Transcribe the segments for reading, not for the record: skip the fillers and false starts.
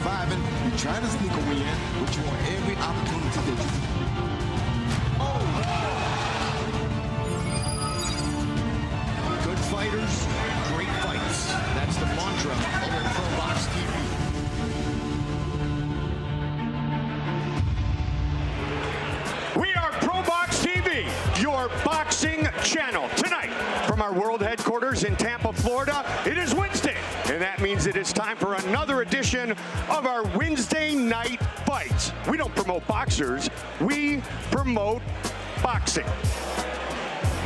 surviving. You're trying to sneak a win, but you want every opportunity that you can. Good fighters, great fights. That's the mantra over at ProBox TV. We are ProBox TV, your boxing channel. Tonight, from our world headquarters in Tampa, Florida, it is Wednesday, and that means it is time for another edition of our Wednesday night fights. We don't promote boxers, we promote boxing.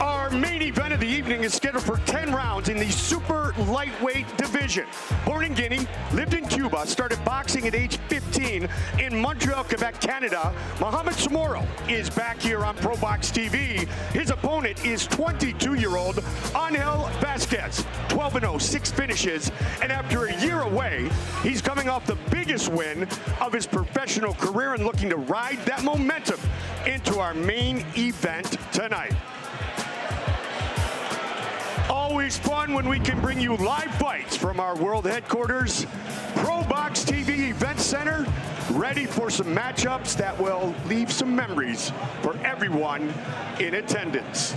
Our main event of the evening is scheduled for 10 rounds in the super lightweight division. Born in Guinea, lived in Cuba, started boxing at age 15 in Montreal, Quebec, Canada. Mohamed Soumaoro is back here on ProBox TV. His opponent is 22-year-old Angel Vazquez, 12-0, 6 finishes. And after a year away, he's coming off the biggest win of his professional career and looking to ride that momentum into our main event tonight. Always fun when we can bring you live fights from our world headquarters, ProBox TV Event Center, ready for some matchups that will leave some memories for everyone in attendance.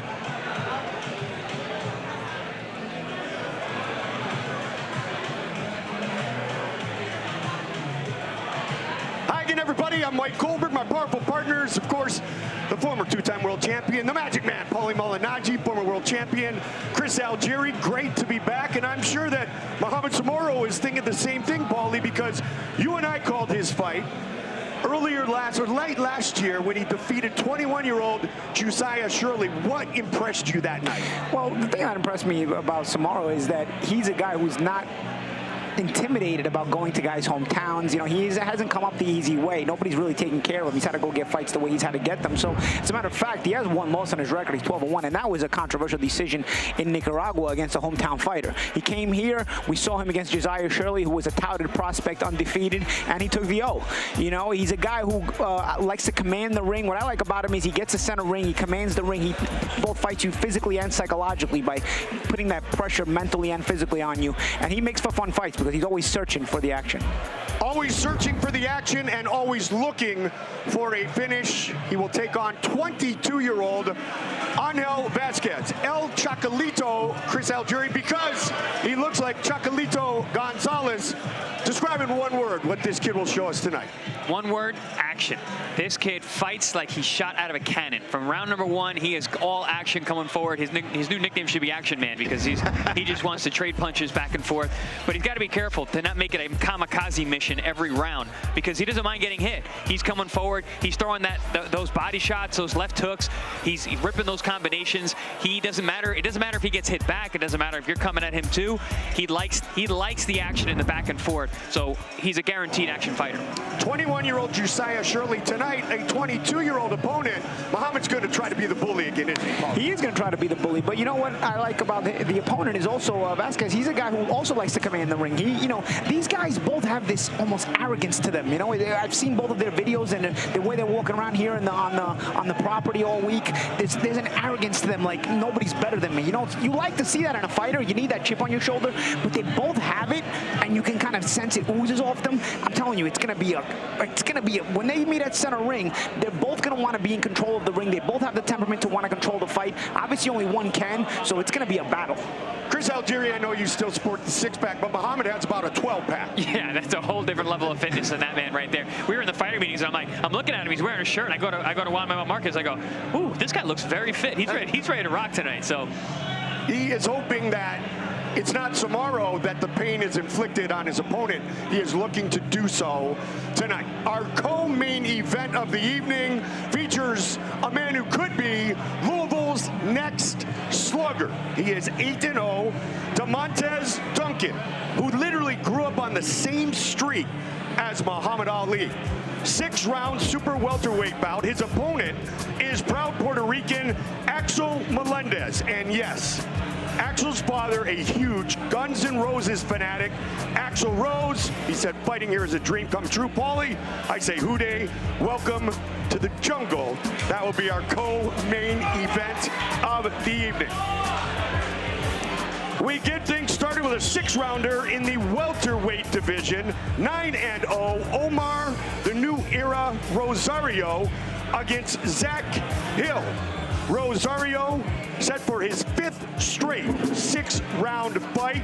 Hi again, everybody. I'm Mike Goldberg. My powerful partners, of course, the former two-time world champion, the Magic Man, Paulie Malignaggi, former world champion, Chris Algieri. Great to be back, and I'm sure that Mohamed Soumaoro is thinking the same thing, Paulie, because you and I called his fight late last year when he defeated 21-year-old Josiah Shirley. What impressed you that night? Well, the thing that impressed me about Soumaoro is that he's a guy who's not intimidated about going to guys' hometowns. You know, he hasn't come up the easy way. Nobody's really taken care of him. He's had to go get fights the way he's had to get them. So, as a matter of fact, he has one loss on his record. He's 12-1, and that was a controversial decision in Nicaragua against a hometown fighter. He came here. We saw him against Josiah Shirley, who was a touted prospect, undefeated, and he took the O. You know, he's a guy who likes to command the ring. What I like about him is he gets the center ring, he commands the ring, he both fights you physically and psychologically by putting that pressure mentally and physically on you, and he makes for fun fights because he's always searching for the action. Always searching for the action and always looking for a finish. He will take on 22-year-old Angel Vazquez, El Chacalito, Chris Algieri, because he looks like Chacalito Gonzalez. Describe in one word what this kid will show us tonight. One word, action. This kid fights like he's shot out of a cannon. From round number 1, he is all action coming forward. His new nickname should be Action Man because he just wants to trade punches back and forth. But he's got to be careful to not make it a kamikaze mission every round because he doesn't mind getting hit. He's coming forward. He's throwing those body shots, those left hooks. He's ripping those combinations. He doesn't matter. It doesn't matter if he gets hit back. It doesn't matter if you're coming at him too. He likes the action in the back and forth. So he's a guaranteed action fighter. 21-year-old Josiah Shirley tonight, a 22-year-old opponent. Mohamed's going to try to be the bully again, isn't he, Paul? He is going to try to be the bully, but you know what I like about the opponent is also Vazquez. He's a guy who also likes to command the ring. You know, these guys both have this almost arrogance to them. You know, I've seen both of their videos and the way they're walking around here on the property all week. There's an arrogance to them, like nobody's better than me. You know, you like to see that in a fighter. You need that chip on your shoulder, but they both have it, and you can kind of sense it oozes off them. I'm telling you, it's gonna be when they meet at center ring, they're both gonna want to be in control of the ring. They both have the temperament to want to control the fight. Obviously, only one can, so it's gonna be a battle. Chris Algieri, I know you still sport the 6-pack, but Mohamed has about a 12-pack. Yeah, that's a whole different level of fitness than that man right there. We were in the fighter meetings, and I'm looking at him. He's wearing a shirt, and I go to Juan Manuel Marquez. I go, ooh, this guy looks very fit. He's ready to rock tonight. So he is hoping that it's not Soumaoro that the pain is inflicted on his opponent. He is looking to do so tonight. Our co-main event of the evening features a man who could be Louisville's next slugger. He is 8-0, Demontaze Duncan, who literally grew up on the same street as Muhammad Ali. 6-round super welterweight bout. His opponent is proud Puerto Rican Axel Melendez. And yes, Axel's father, a huge Guns N' Roses fanatic. Axel Rose, he said fighting here is a dream come true. Paulie, I say hooday, welcome to the jungle. That will be our co-main event of the evening. We get things started with a 6-rounder in the welterweight division, 9-0, Omar, the new era Rosario against Zach Hill. Rosario set for his 5th straight 6-round fight.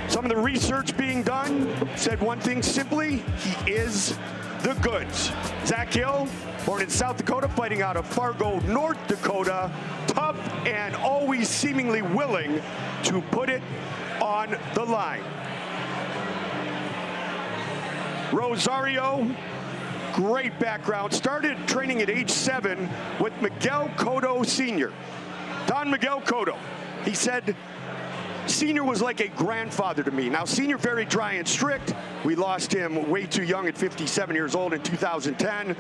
Some of the research being done said one thing simply: he is the goods. Zach Hill, born in South Dakota, fighting out of Fargo, North Dakota, tough and always seemingly willing to put it on the line. Rosario, great background, started training at age 7 with Miguel Cotto Sr. Don Miguel Cotto, he said, Senior was like a grandfather to me. Now, Senior very dry and strict. We lost him way too young at 57 years old in 2010.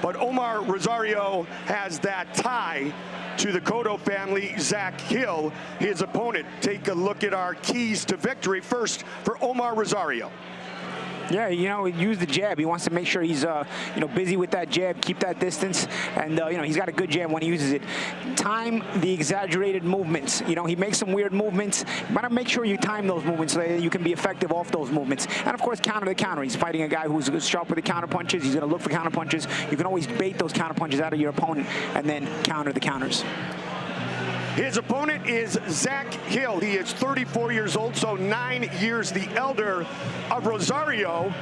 But Omar Rosario has that tie to the Cotto family. Zach Hill, his opponent. Take a look at our keys to victory. First, for Omar Rosario. Yeah, you know, use the jab. He wants to make sure he's, you know, busy with that jab, keep that distance, and you know, he's got a good jab when he uses it. Time the exaggerated movements. You know, he makes some weird movements. You want to make sure you time those movements so that you can be effective off those movements. And of course, counter the counter. He's fighting a guy who's sharp with the counter punches. He's going to look for counter punches. You can always bait those counter punches out of your opponent and then counter the counters. His opponent is Zach Hill. He is 34 years old, so 9 years the elder of Rosario.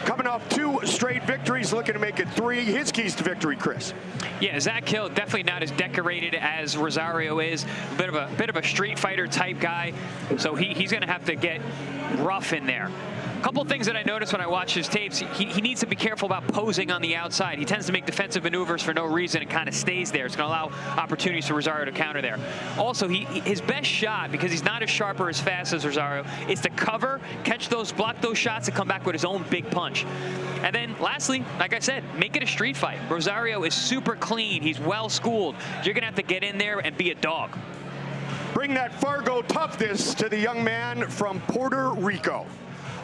Coming off 2 straight victories, looking to make it 3. His keys to victory, Chris. Yeah, Zach Hill definitely not as decorated as Rosario is. A bit of a street fighter type guy, so he's going to have to get rough in there. A couple things that I noticed when I watch his tapes, he needs to be careful about posing on the outside. He tends to make defensive maneuvers for no reason and kind of stays there. It's going to allow opportunities for Rosario to counter there. Also, his best shot, because he's not as sharp or as fast as Rosario, is to cover, catch those, block those shots, and come back with his own big punch. And then lastly, like I said, make it a street fight. Rosario is super clean. He's well schooled. You're going to have to get in there and be a dog. Bring that Fargo toughness to the young man from Puerto Rico.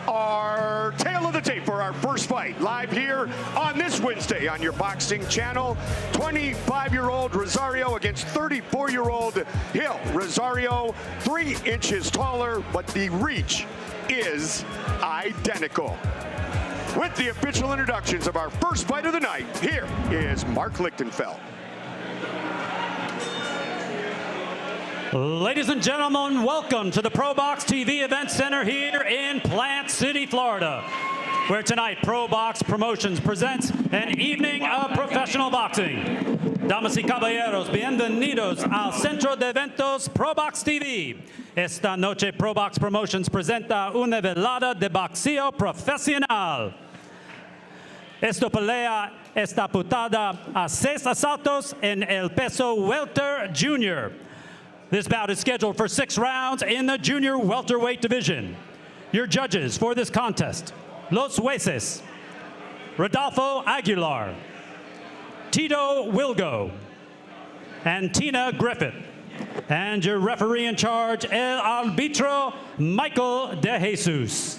Our tail of the tape for our first fight, live here on this Wednesday on your boxing channel. 25-year-old Rosario against 34-year-old Hill. Rosario 3 inches taller, but the reach is identical. With the official introductions of our first fight of the night, here is Mark Lichtenfeld. Ladies and gentlemen, welcome to the ProboxTV Event Center here in Plant City, Florida, where tonight ProBox Promotions presents an evening of professional boxing. Damas y caballeros, bienvenidos al Centro de Eventos ProboxTV. Esta noche ProBox Promotions presenta una velada de boxeo profesional. Esta pelea está putada a 6 asaltos en el peso welter junior. This bout is scheduled for 6 rounds in the junior welterweight division. Your judges for this contest, Los Jueces, Rodolfo Aguilar, Tito Wilgo, and Tina Griffith. And your referee in charge, El Arbitro Michael De Jesus.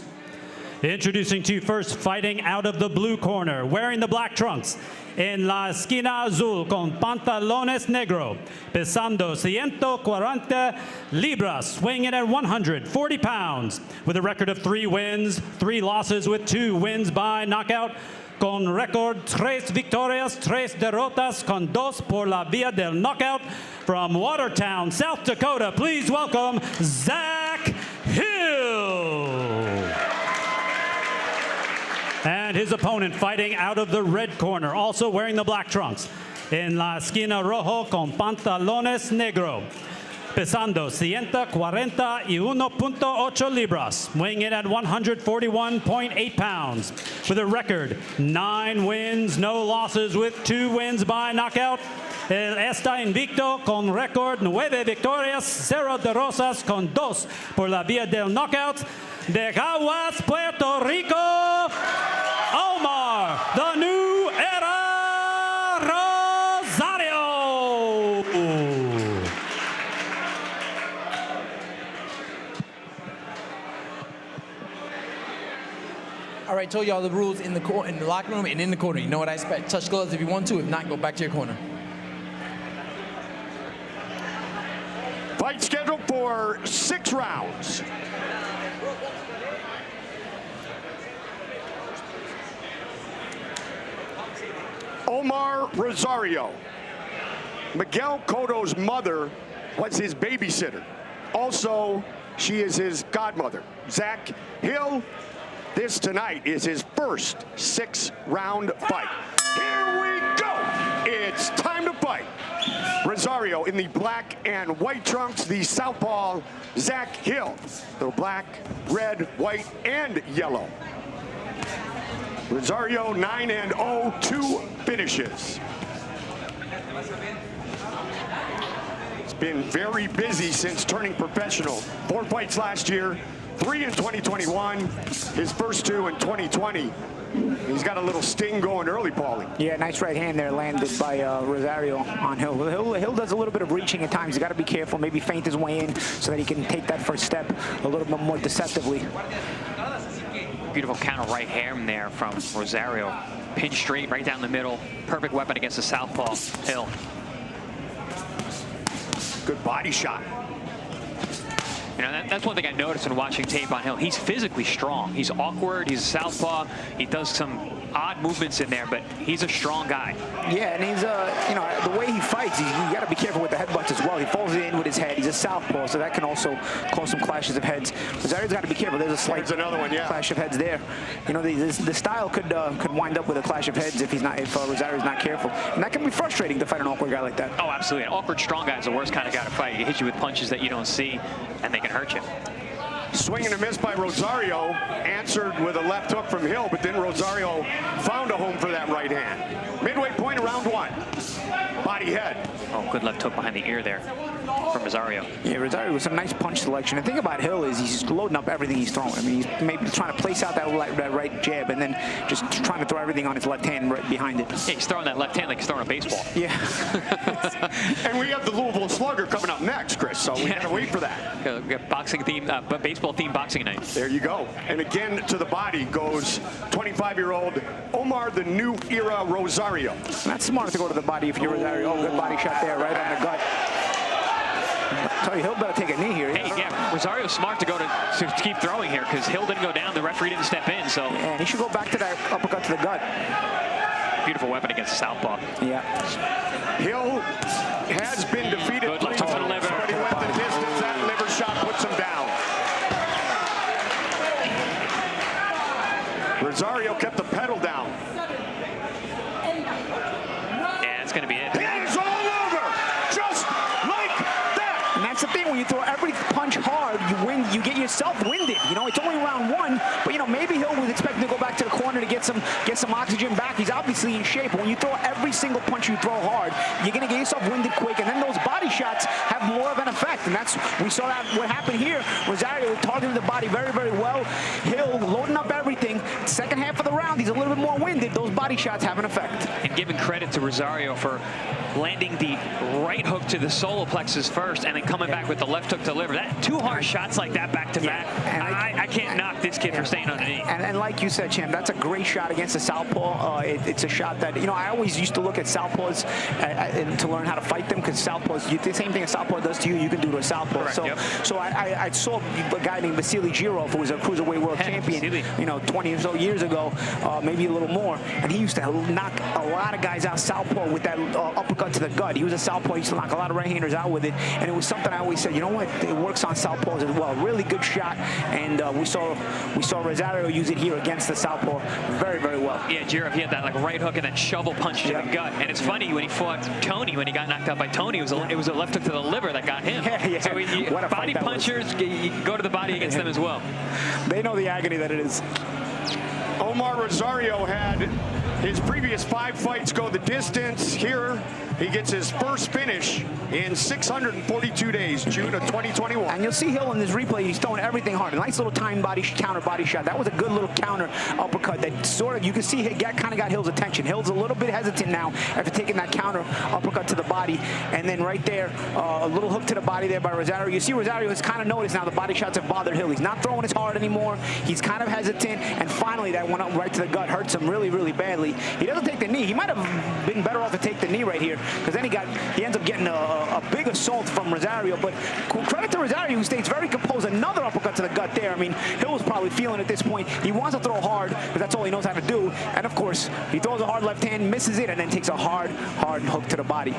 Introducing to you first, fighting out of the blue corner, wearing the black trunks, en la esquina azul con pantalones negro, pesando 140 libras, weighing in at 140 pounds, with a record of 3 wins, 3 losses, with 2 wins by knockout, con récord 3 victorias, 3 derrotas, con 2 por la vía del knockout. From Watertown, South Dakota, please welcome Zach Hill. And his opponent fighting out of the red corner, also wearing the black trunks, en la esquina rojo con pantalones negro, pesando 141.8 libras, weighing in at 141.8 pounds, with a record 9 wins, no losses, with 2 wins by knockout. Él está invicto con récord 9 victorias, 0 derrotas, con 2 por la vía del knockout. De Caguas, Puerto Rico, Omar, the new era Rosario. All right, told y'all the rules in the locker room and in the corner. You know what I expect. Touch gloves if you want to. If not, go back to your corner. Fight scheduled for 6 rounds. Omar Rosario. Miguel Cotto's mother was his babysitter. Also, she is his godmother. Zach Hill, this tonight is his first 6-round fight. Here we go. It's time to fight. Rosario in the black and white trunks, the southpaw Zach Hill. The black, red, white, and yellow. Rosario 9-0, 2 finishes. It's been very busy since turning professional. 4 fights last year, 3 in 2021, his first 2 in 2020. He's got a little sting going early, Paulie. Yeah, nice right hand there landed by Rosario on Hill. Hill does a little bit of reaching at times. He's got to be careful, maybe feint his way in so that he can take that first step a little bit more deceptively. Beautiful counter right hand there from Rosario. Pin straight right down the middle. Perfect weapon against the southpaw, Hill. Good body shot. You know, that's one thing I noticed when watching tape on Hill. He's physically strong. He's awkward. He's a southpaw. He does some odd movements in there, but he's a strong guy. Yeah, and he's, you know, the way he fights, you got to be careful with the headbutts as well. He falls in with his head. He's a southpaw, so that can also cause some clashes of heads. Rosario's got to be careful. There's a slight clash of heads there. You know, the style could wind up with a clash of heads if Rosario's not careful, and that can be frustrating to fight an awkward guy like that. Oh, absolutely. An awkward, strong guy is the worst kind of guy to fight. He hits you with punches that you don't see, and they can hurt you. Swing and a miss by Rosario, answered with a left hook from Hill, but then Rosario found a home for that right hand. Midway point of round 1. Body head. Oh, good left hook behind the ear there from Rosario. Yeah, Rosario with some nice punch selection. The thing about Hill is he's loading up everything he's throwing. I mean, he's maybe trying to place out that right jab and then just trying to throw everything on his left hand right behind it. Yeah, he's throwing that left hand like he's throwing a baseball. Yeah. And we have the Louisville Slugger coming up next, Chris, so we gotta wait for that. We got boxing theme, baseball themed boxing night. There you go. And again, to the body goes 25-year-old Omar, the new era Rosario. That's smart to go to the body if you're Rosario. Oh, good body shot there, right on the gut. I tell you, Hill better take a knee here. Hey, yeah, Rosario's smart to go to keep throwing here because Hill didn't go down. The referee didn't step in, so. And he should go back to that uppercut to the gut. Beautiful weapon against the southpaw. Yeah. Hill has been defeated. Good left hook to the liver. But he went the distance. That liver shot puts him down. Rosario kept the pedal down. Yeah, it's going to be it. It's all over, just like that. And that's the thing, when you throw every punch hard, you get yourself winded. You know, it's only round 1, but you know, maybe Hill was expecting to go back to the corner to get some oxygen back. He's obviously in shape, but when you throw every single punch you throw hard, you're gonna get yourself winded quick, and then those body shots have more of an effect, and that's, we saw that what happened here. Rosario targeted the body very, very well. Hill loading up everything. Second half of the round, he's a little bit more winded. Those body shots have an effect. And giving credit to Rosario for landing the right hook to the solar plexus first and then coming back with the left hook to liver. That 2 hard shots like that back to back. I can't knock this kid for staying underneath. And like you said, Champ, that's a great shot against the southpaw. It's a shot that, you know, I always used to look at southpaws to learn how to fight them, because southpaws, the same thing a southpaw does to you, you can do to a southpaw. Correct, So I saw a guy named Vasily Girov, who was a cruiserweight world champion, you know, 20 or so years ago, maybe a little more, and he used to knock a lot of guys out southpaw with that uppercut to the gut. He was a southpaw. He used to knock a lot of right-handers out with it, and it was something I always said, you know what, it works on southpaws as well. Really good shot, and we saw Rosario use it here against the southpaw very, very well. Yeah, Girov, he had that like right hook and that shovel punch to the gut. And it's funny, when he fought Tony, when he got knocked out by Tony, it was a left hook to the liver that got him. Yeah. So body punchers, you go to the body against them as well. They know the agony that it is. Omar Rosario had his previous 5 fights go the distance. Here, he gets his first finish in 642 days, June of 2021. And you'll see Hill in this replay, he's throwing everything hard. A nice little time counter body shot. That was a good little counter uppercut that sort of, you can see it kind of got Hill's attention. Hill's a little bit hesitant now after taking that counter uppercut to the body. And then right there, a little hook to the body there by Rosario. You see Rosario has kind of noticed now the body shots have bothered Hill. He's not throwing as hard anymore. He's kind of hesitant. And finally, that went up right to the gut, hurts him really, really badly. He doesn't take the knee. He might have been better off to take the knee right here. because then he ends up getting a big assault from Rosario. But credit to Rosario, who stays very composed. Another uppercut to the gut there. I mean, Hill was probably feeling at this point. He wants to throw hard, because that's all he knows how to do. And of course, he throws a hard left hand, misses it, and then takes a hard hook to the body.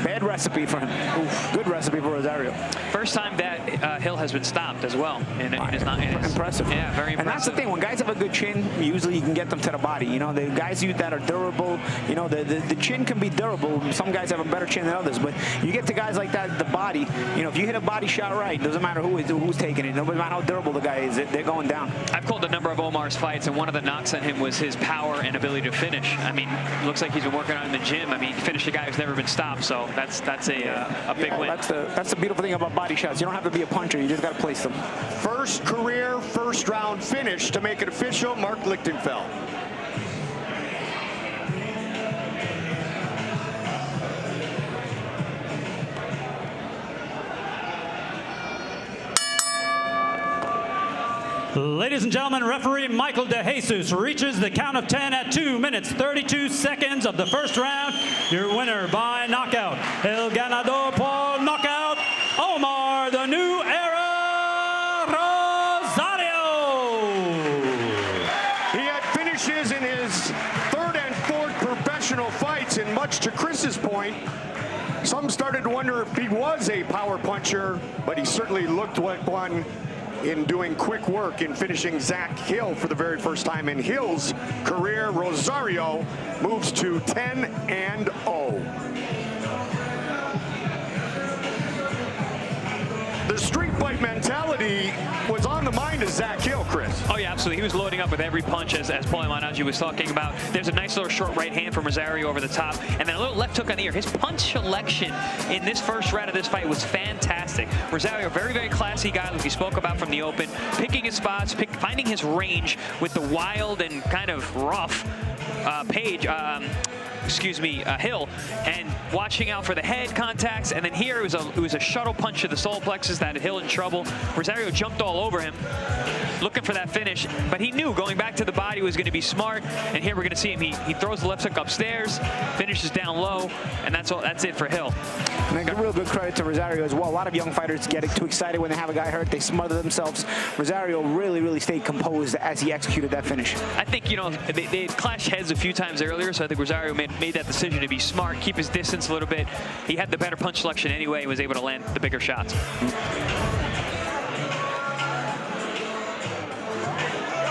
Bad recipe for him. Oof, good recipe for Rosario. First time that Hill has been stopped as well. And it's not impressive. Yeah, very impressive. And that's the thing. When guys have a good chin, usually you can get them to the body. You know, the guys that are durable, you know, the chin can be durable. Some guys have a better chin than others. But you get to guys like that, the body, you know, if you hit a body shot right, doesn't matter who's taking it. No matter how durable the guy is, they're going down. I've called a number of Omar's fights, and one of the knocks on him was his power and ability to finish. I mean, looks like he's been working on it in the gym. I mean, he finished a guy who's never been stopped. So that's a big win. That's the beautiful thing about body shots. You don't have to be a puncher. You just got to place them. First career, first round finish to make it official, Mark Lichtenfeld. Ladies and gentlemen, referee Michael DeJesus reaches the count of 10 at 2 minutes, 32 seconds of the first round. Your winner by knockout, El Ganador por knockout, Omar, the new era, Rosario. He had finishes in his third and fourth professional fights, and much to Chris's point, some started to wonder if he was a power puncher, but he certainly looked like one in doing quick work in finishing Zach Hill for the very first time in Hill's career. Rosario moves to 10-0. The street fight mentality was on the mind of Zach Hill, Chris. Oh, yeah, absolutely. He was loading up with every punch, as Paulie Malignaggi was talking about. There's a nice little short right hand from Rosario over the top, and then a little left hook on the ear. His punch selection in this first round of this fight was fantastic. Rosario, very, very classy guy, like he spoke about from the open, picking his spots, finding his range with the wild and kind of rough Hill, and watching out for the head contacts. And then here it was a shuttle punch to the solar plexus that had Hill in trouble. Rosario jumped all over him, looking for that finish, but he knew going back to the body was going to be smart. And here we're going to see him. He throws the left hook upstairs, finishes down low, and that's it for Hill. And a real good credit to Rosario as well. A lot of young fighters get too excited when they have a guy hurt. They smother themselves. Rosario really, really stayed composed as he executed that finish. I think, you know, they clashed heads a few times earlier, so I think Rosario made that decision to be smart, keep his distance a little bit. He had the better punch selection anyway and was able to land the bigger shots.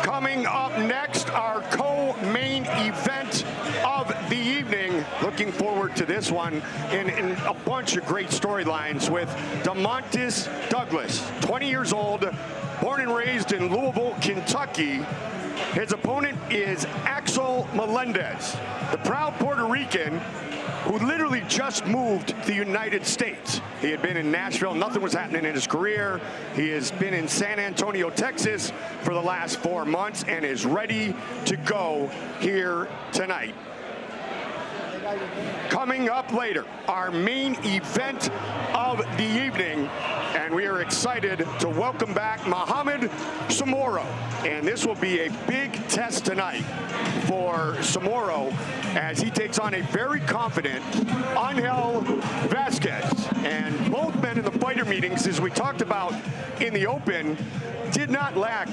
Coming up next, our co-main event of the evening. Looking forward to this one in a bunch of great storylines with Demontaze Douglas, 20 years old, born and raised in Louisville, Kentucky. His opponent is Axel Melendez, the proud Puerto Rican who literally just moved to the United States. He had been in Nashville, nothing was happening in his career. He has been in San Antonio, Texas for the last 4 months and is ready to go here tonight. Coming up later, our main event of the evening, and we are excited to welcome back Mohamed Soumaoro. And this will be a big test tonight for Soumaoro as he takes on a very confident Angel Vazquez. And both men in the fighter meetings, as we talked about in the open, did not lack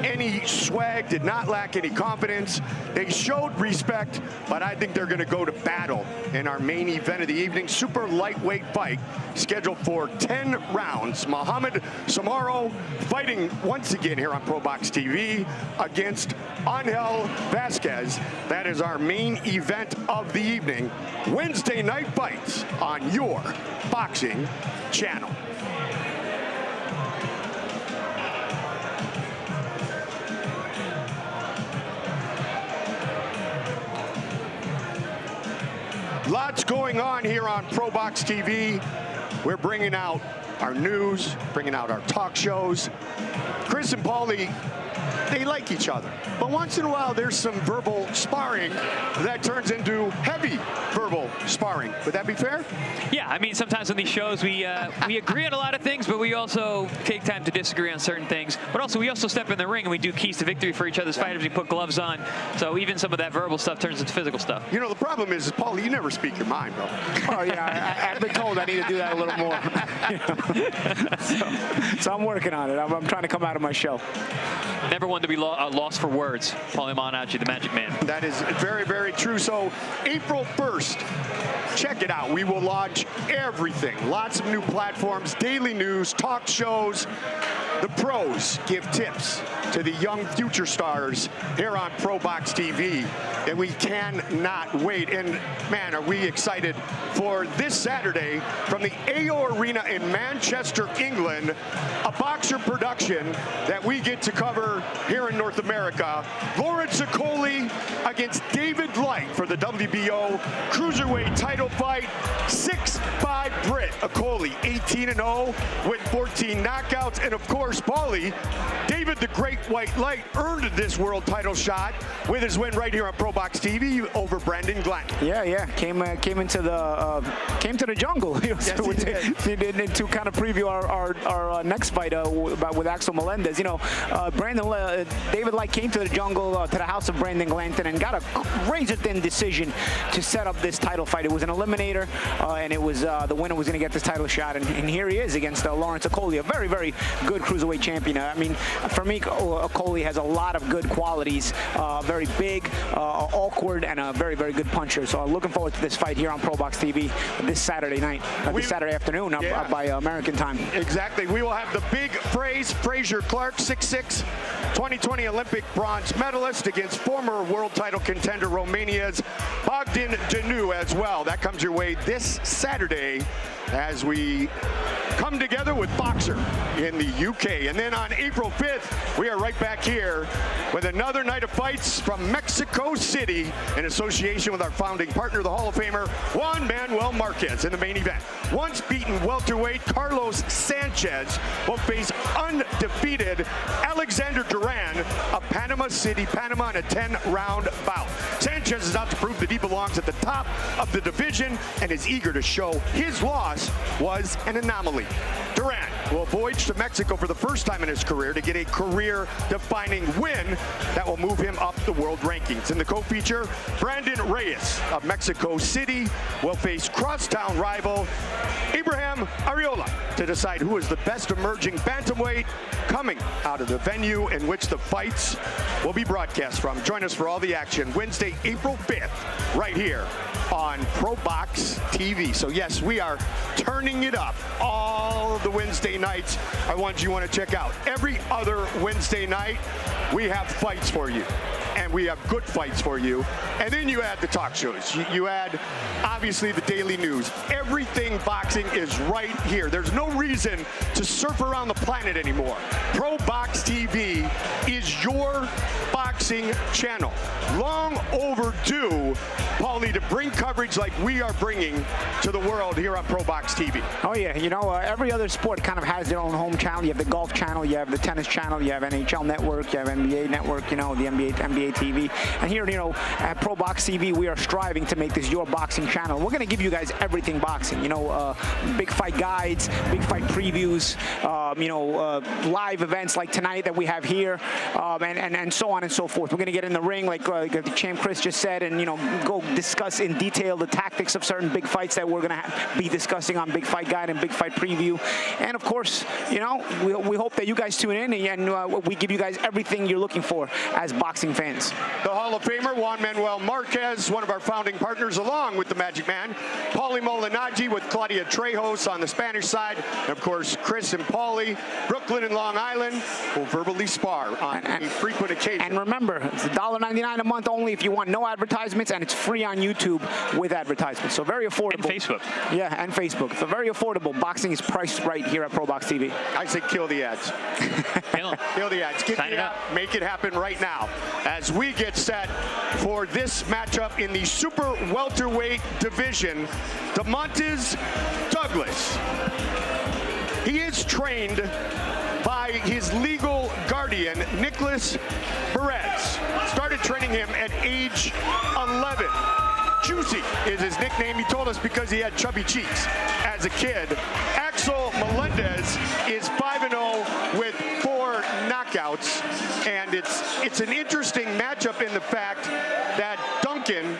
any swag, did not lack any confidence. They showed respect, but I think they're going to go to battle in our main event of the evening. Super lightweight fight scheduled for 10 rounds. Mohamed Soumaoro fighting once again here on ProBox TV against Angel Vazquez. That is our main event of the evening. Wednesday night fights on your boxing channel. Lots going on here on ProBox TV. We're bringing out our news, bringing out our talk shows. Chris and Paulie, they like each other. But once in a while, there's some verbal sparring that turns into heavy verbal sparring. Would that be fair? Yeah, I mean, sometimes on these shows, we agree on a lot of things, but we also take time to disagree on certain things. But also, we also step in the ring and we do keys to victory for each other's fighters. We put gloves on. So even some of that verbal stuff turns into physical stuff. You know, the problem is, Paulie, you never speak your mind, bro. Oh, yeah, I've been told I need to do that a little more. So I'm working on it. I'm trying to come out of my shell. Never one to be lost for words. Paulie Malignaggi, the Magic Man. That is very, very true. So April 1st, check it out. We will launch everything. Lots of new platforms, daily news, talk shows. The pros give tips to the young future stars here on ProBox TV, and we cannot wait. And man, are we excited for this Saturday from the AO Arena in Manchester, England, a boxer production that we get to cover here in North America. Lawrence Okolie against David Light for the WBO Cruiserweight title fight. 6'5" Brit Okolie, 18-0 with 14 knockouts. And of course, Paulie, David the Great White Light earned this world title shot with his win right here on ProBox TV over Brandon Glenn. Yeah. Came into the jungle. Yes, he did. To kind of preview our next fight with Axel Melendez. You know, David Light came to the jungle, to the house of Brandon Glanton, and got a razor-thin decision to set up this title fight. It was an eliminator, and it was the winner was going to get this title shot, and here he is against Lawrence Okolie, a very, very good cruiserweight champion. I mean, for me, Okolie has a lot of good qualities. Very big, awkward, and a very, very good puncher. So I'm looking forward to this fight here on ProBox TV this Saturday night, this Saturday afternoon by American time. Exactly. We will have the big Fraser Clark, 6'6", 2020 Olympic bronze medalist against former world title contender Romania's Bogdan Dinu as well. That comes your way this Saturday as we come together with Boxer in the UK. And then on April 5th, we are right back here with another night of fights from Mexico City in association with our founding partner, the Hall of Famer, Juan Manuel Marquez, in the main event. Once beaten welterweight Carlos Sanchez will face undefeated Alexander Duran of Panama City, Panama, in a 10-round bout. Sanchez is out to prove that he belongs at the top of the division and is eager to show his loss was an anomaly. Duran will voyage to Mexico for the first time in his career to get a career-defining win that will move him up the world rankings. In the co-feature, Brandon Reyes of Mexico City will face crosstown rival Abraham Arreola to decide who is the best emerging bantamweight coming out of the venue in which the fights will be broadcast from. Join us for all the action Wednesday, April 5th, right here on ProBox TV. So yes, we are turning it up all the Wednesday nights. Are ones you want to check out. Every other Wednesday night, we have fights for you. And we have good fights for you. And then you add the talk shows. You add, obviously, the daily news. Everything boxing is right here. There's no reason to surf around the planet anymore. ProBox TV is your boxing channel. Long overdue, Paulie, to bring coverage like we are bringing to the world here on ProBox TV. Oh, yeah. You know, every other sport kind of has their own home channel. You have the golf channel, you have the tennis channel, you have NHL Network, you have NBA Network, you know, the NBA TV. And here, you know, at ProBox TV, we are striving to make this your boxing channel. We're going to give you guys everything boxing. You know, big fight guides, big fight previews, you know, live events like tonight that we have here, and so on and so forth. We're going to get in the ring, like the champ Chris just said, and, you know, go discuss in detail the tactics of certain big fights that we're going to be discussing on Big Fight Guide and Big Fight Preview. And, of course, you know, we hope that you guys tune in and we give you guys everything you're looking for as boxing fans. The Hall of Famer, Juan Manuel Marquez, one of our founding partners, along with the Magic Man, Paulie Malignaggi with Claudia Trejos on the Spanish side, and of course, Chris and Paulie, Brooklyn and Long Island, will verbally spar on a frequent occasion. And remember, it's $1.99 a month only if you want no advertisements, and it's free on YouTube with advertisements. So very affordable. And Facebook. Yeah, and Facebook. So very affordable. Boxing is priced right here at ProBox TV. I say kill the ads. Kill the ads. Get the app. Make it happen right now as we get set for this matchup in the super welterweight division. Demontaze Douglas. He is trained by his legal guardian, Nicholas Perez. Started training him at age 11. Juicy is his nickname. He told us because he had chubby cheeks as a kid. Axel Melendez is 5-0 with 4 knockouts, and it's an interesting matchup in the fact that Duncan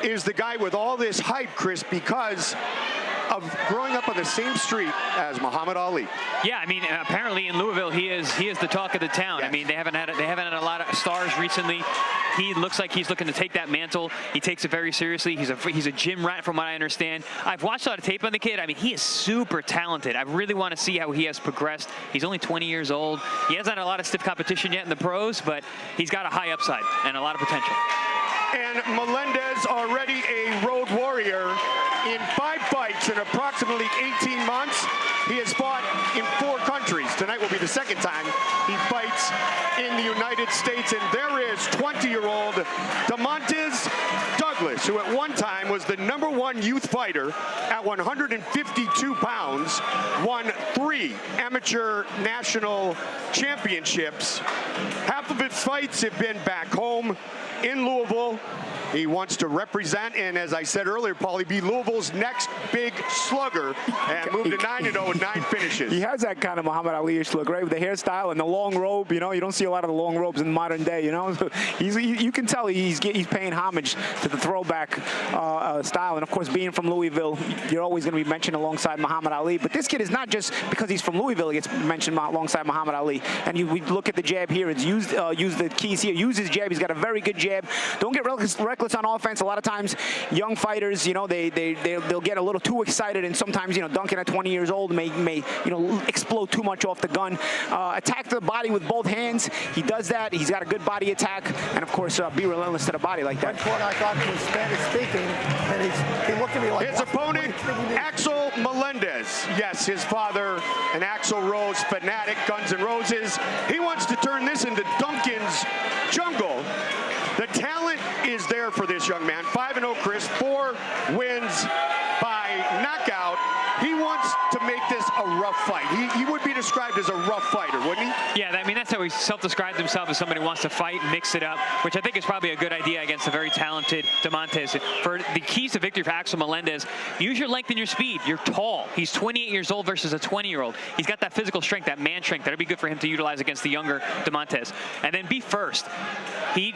is the guy with all this hype, Chris, because of growing up on the same street as Muhammad Ali. Yeah, I mean, apparently in Louisville, he is the talk of the town. Yes. I mean, they haven't had a lot of stars recently. He looks like he's looking to take that mantle. He takes it very seriously. He's a gym rat, from what I understand. I've watched a lot of tape on the kid. I mean, he is super talented. I really want to see how he has progressed. He's only 20 years old. He hasn't had a lot of stiff competition yet in the pros, but he's got a high upside and a lot of potential. And Melendez, already a road warrior, in 5 fights in approximately 18 months. He has fought in 4 countries. Tonight will be the second time he fights in the United States. And there is 20-year-old Demontaze Douglas, who at one time was the #1 youth fighter at 152 pounds, won 3 amateur national championships. Half of his fights have been back home in Louisville. He wants to represent, and as I said earlier, Paulie, be Louisville's next big slugger and move to 9-0 with 9 finishes. He has that kind of Muhammad Ali-ish look, right? With the hairstyle and the long robe, you know, you don't see a lot of the long robes in modern day, you know? So you can tell he's paying homage to the throwback style. And of course, being from Louisville, you're always going to be mentioned alongside Muhammad Ali. But this kid is not just because he's from Louisville, he gets mentioned alongside Muhammad Ali. And we look at the jab here, it's use the keys here, use his jab. He's got a very good jab. Don't get reckless on offense. A lot of times, young fighters, you know, they'll get a little too excited, and sometimes, you know, Duncan at 20 years old may you know, explode too much off the gun. Attack the body with both hands. He does that. He's got a good body attack, and of course, be relentless to the body like that. What I thought was Spanish speaking, and he looked at me like his opponent, Axel Melendez. Yes, his father, an Axl Rose fanatic, Guns N' Roses. He wants to turn this into Duncan's jungle. The talent is there for this young man. 5-0, Chris, 4 wins by knockout. He wants to make this a rough fight. He would be described as a rough fighter, wouldn't he? Yeah, I mean, that's how he self-describes himself, as somebody who wants to fight, mix it up, which I think is probably a good idea against a very talented Demontaze. For the keys to victory for Axel Melendez, use your length and your speed. You're tall. He's 28 years old versus a 20-year-old. He's got that physical strength, that man strength. That'll be good for him to utilize against the younger Demontaze. And then be first. He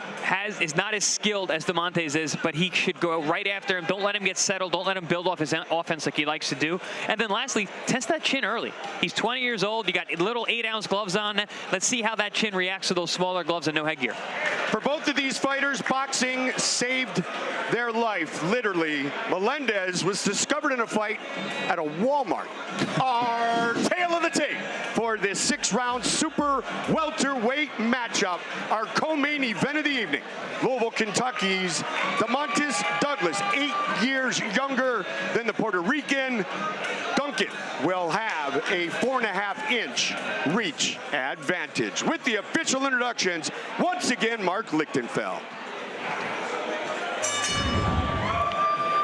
is not as skilled as Demontaze is, but he should go right after him. Don't let him get settled. Don't let him build off his offense like he likes to do. And then lastly, test that chin early. He's 20 years old. You got little 8-ounce gloves on. Let's see how that chin reacts to those smaller gloves and no headgear. For both of these fighters, boxing saved their life, literally. Melendez was discovered in a fight at a Walmart. Our tail of the tape for this 6-round super welterweight matchup, our co-main event of the evening. Louisville, Kentucky's Demontaze Douglas, 8 years younger than the Puerto Rican. Duncan will have a 4.5-inch reach advantage. With the official introductions, once again, Mark Lichtenfeld.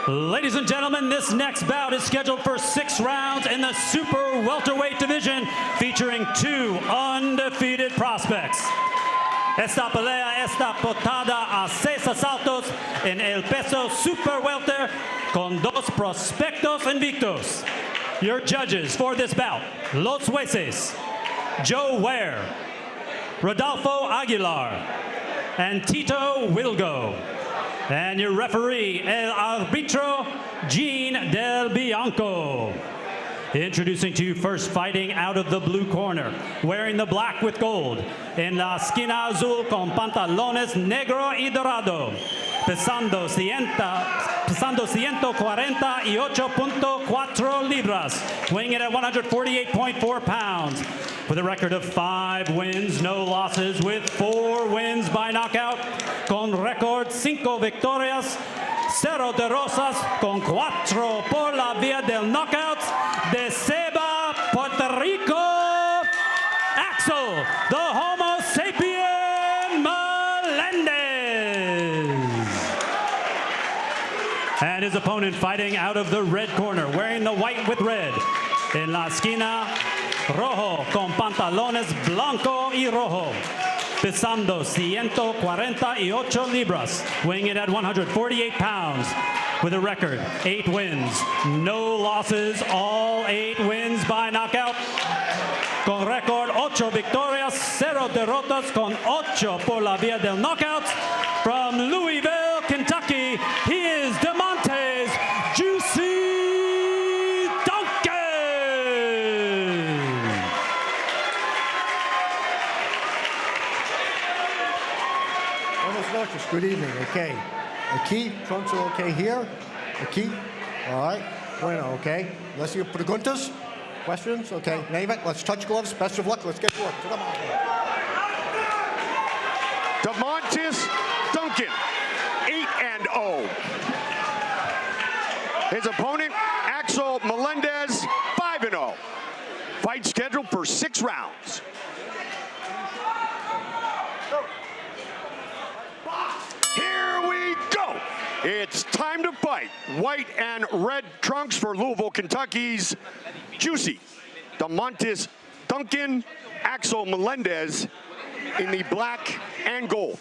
Ladies and gentlemen, this next bout is scheduled for 6 rounds in the super welterweight division, featuring 2 undefeated prospects. Esta pelea está cotada a 6 asaltos en el peso super welter con 2 prospectos invictos. Your judges for this bout, Los Jueces, Joe Ware, Rodolfo Aguilar, and Tito Wilgo. And your referee, El Arbitro, Gene Del Bianco. Introducing to you first, fighting out of the blue corner, wearing the black with gold, en la esquina azul con pantalones negro y dorado, pesando 148.4 libras, weighing in at 148.4 pounds, with a record of 5 wins, no losses, with 4 wins by knockout, con récord 5 victorias, 0 derrotas, con 4 por la vía del knockout, de Ceiba, Puerto Rico, Axel, the Homo sapien Melendez. And his opponent fighting out of the red corner, wearing the white with red, en la esquina, rojo con pantalones blanco y rojo, pesando 148 libras, weighing in at 148 pounds, with a record 8 wins, no losses, all 8 wins by knockout. Con récord 8 victorias, 0 derrotas, con 8 por la vía del knockout. From Louisville, Kentucky, he is Demontaze Juicy Duncan. Buenos noches. Good evening. Okay. Aquí, trunks are okay here. Aquí. All right. Bueno, okay. Let's see preguntas. Questions? Okay. Name it. Let's touch gloves. Best of luck. Let's get to work. Come on. Demontaze Duncan, 8-0. His opponent, Axel Melendez, 5-0. Fight scheduled for 6 rounds. Here we go. It's time to fight. White and red trunks for Louisville, Kentucky's Juicy Demontaze Duncan, Axel Melendez in the black and gold.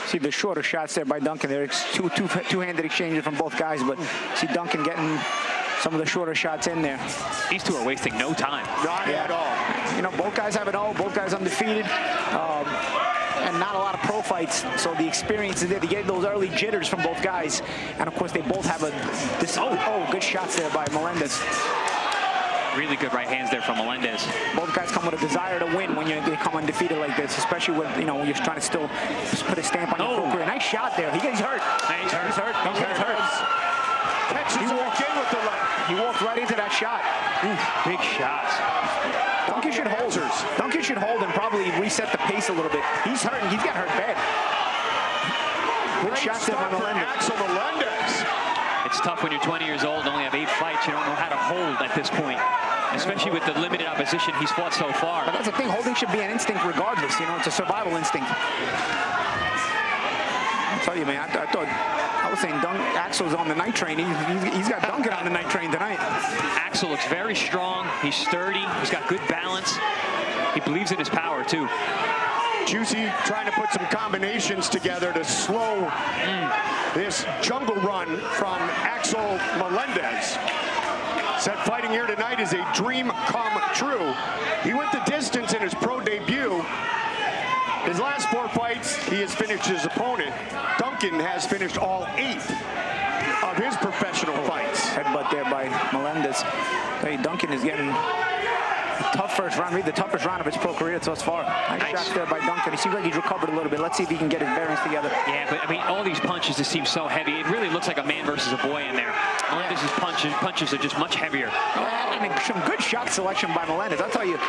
See the shorter shots there by Duncan. There's two-handed exchanges from both guys, but see Duncan getting some of the shorter shots in there. These two are wasting no time. Not at all. You know, both guys have it all. Both guys undefeated. And not a lot of pro fights, so the experience is there to get those early jitters from both guys. And of course, they both have good shots there by Melendez. Really good right hands there from Melendez. Both guys come with a desire to win when they come undefeated like this, especially when when you're trying to still put a stamp on your career. Nice shot there. He's hurt. He's hurt. He's hurt. He's hurt. Catches him again with the left. He walked right into that shot. Big shots. Duncan should hold. Duncan should hold and probably reset the pace a little bit. He's hurting. He's got hurt bad. Good shots there by Melendez. Axel Melendez. It's tough when you're 20 years old and only have 8 fights. You don't know how to hold at this point, especially with the limited opposition he's fought so far. But that's the thing. Holding should be an instinct regardless. It's a survival instinct. I'll tell you, man, I was saying Axel's on the night train. He's got Duncan on the night train tonight. Axel looks very strong. He's sturdy. He's got good balance. He believes in his power, too. Juicy trying to put some combinations together to slow this jungle run from Axel Melendez. Said fighting here tonight is a dream come true. He went the distance in his pro debut. His last 4 fights, he has finished his opponent. Duncan has finished all 8 of his professional fights. Headbutt there by Melendez. Hey, Duncan is getting a tough first round, maybe the toughest round of his pro career thus far. Nice shots there by Duncan. He seems like he's recovered a little bit. Let's see if he can get his bearings together. Yeah, but I mean, all these punches just seem so heavy. It really looks like a man versus a boy in there. Melendez's punches are just much heavier. And some good shot selection by Melendez. I'll tell you,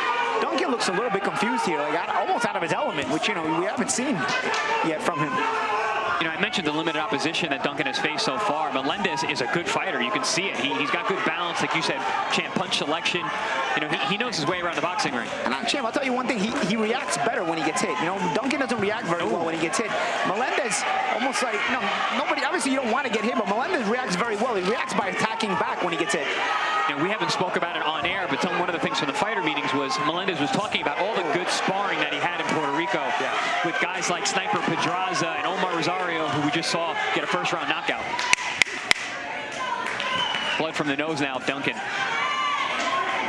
Duncan looks a little bit confused here, like almost out of his element, which we haven't seen yet from him. I mentioned the limited opposition that Duncan has faced so far. Melendez is a good fighter. You can see it. He's got good balance, like you said, champ punch selection. He knows his way around the boxing ring. And champ, I'll tell you one thing. He reacts better when he gets hit. Duncan doesn't react very well when he gets hit. Melendez, almost like, nobody, obviously you don't want to get hit, but Melendez reacts very well. He reacts by attacking back when he gets hit. We haven't spoke about it on air, but one of the things from the fighter meetings was Melendez was talking about all the good sparring that he had in Puerto Rico with guys like Sniper Pedraza and Omar Rosario, who we just saw get a first-round knockout. Blood from the nose now of Duncan.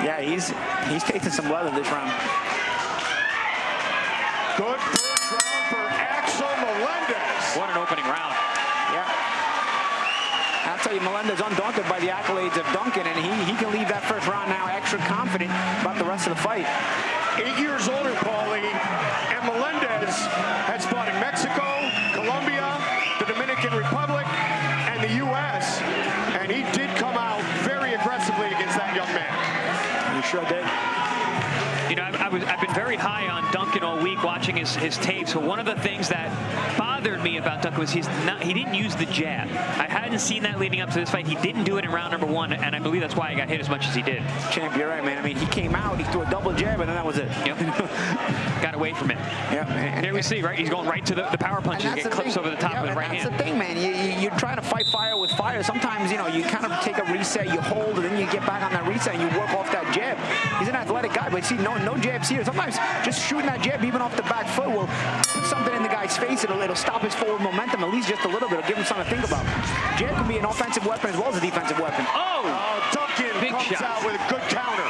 Yeah, he's tasting some leather this round. Good first round for Axel Melendez. What an opening round. Yeah. I'll tell you, Melendez undaunted by the accolades of Duncan, and he can leave that first round now extra confident about the rest of the fight. 8 years older, Paulie, and Melendez has fought in Mexico, Colombia, the Dominican Republic, and the U.S., and he did come out very aggressively against that young man. He sure did. I've been very high on Duncan all week watching his tapes, but one of the things that bothered me about Duncan was he didn't use the jab. I hadn't seen that leading up to this fight. He didn't do it in round number 1, and I believe that's why he got hit as much as he did. Champ, you're right, man. I mean, he came out, he threw a double jab, and then that was it. Yep. Got to away from it. Yeah. And here we see, right? He's going right to the power punches and get clips over the top of the right hand. That's the thing, man. You're trying to fight fire with fire. Sometimes, you know, you kind of take a reset, you hold, and then you get back on that reset and you work off that jab. He's an athletic guy, but see, no jabs here. Sometimes just shooting that jab, even off the back foot, will put something in the guy's face. It'll stop his forward momentum, at least just a little bit. It'll give him something to think about. Jab can be an offensive weapon as well as a defensive weapon. Oh! Duncan Big comes shot. out with a good counter.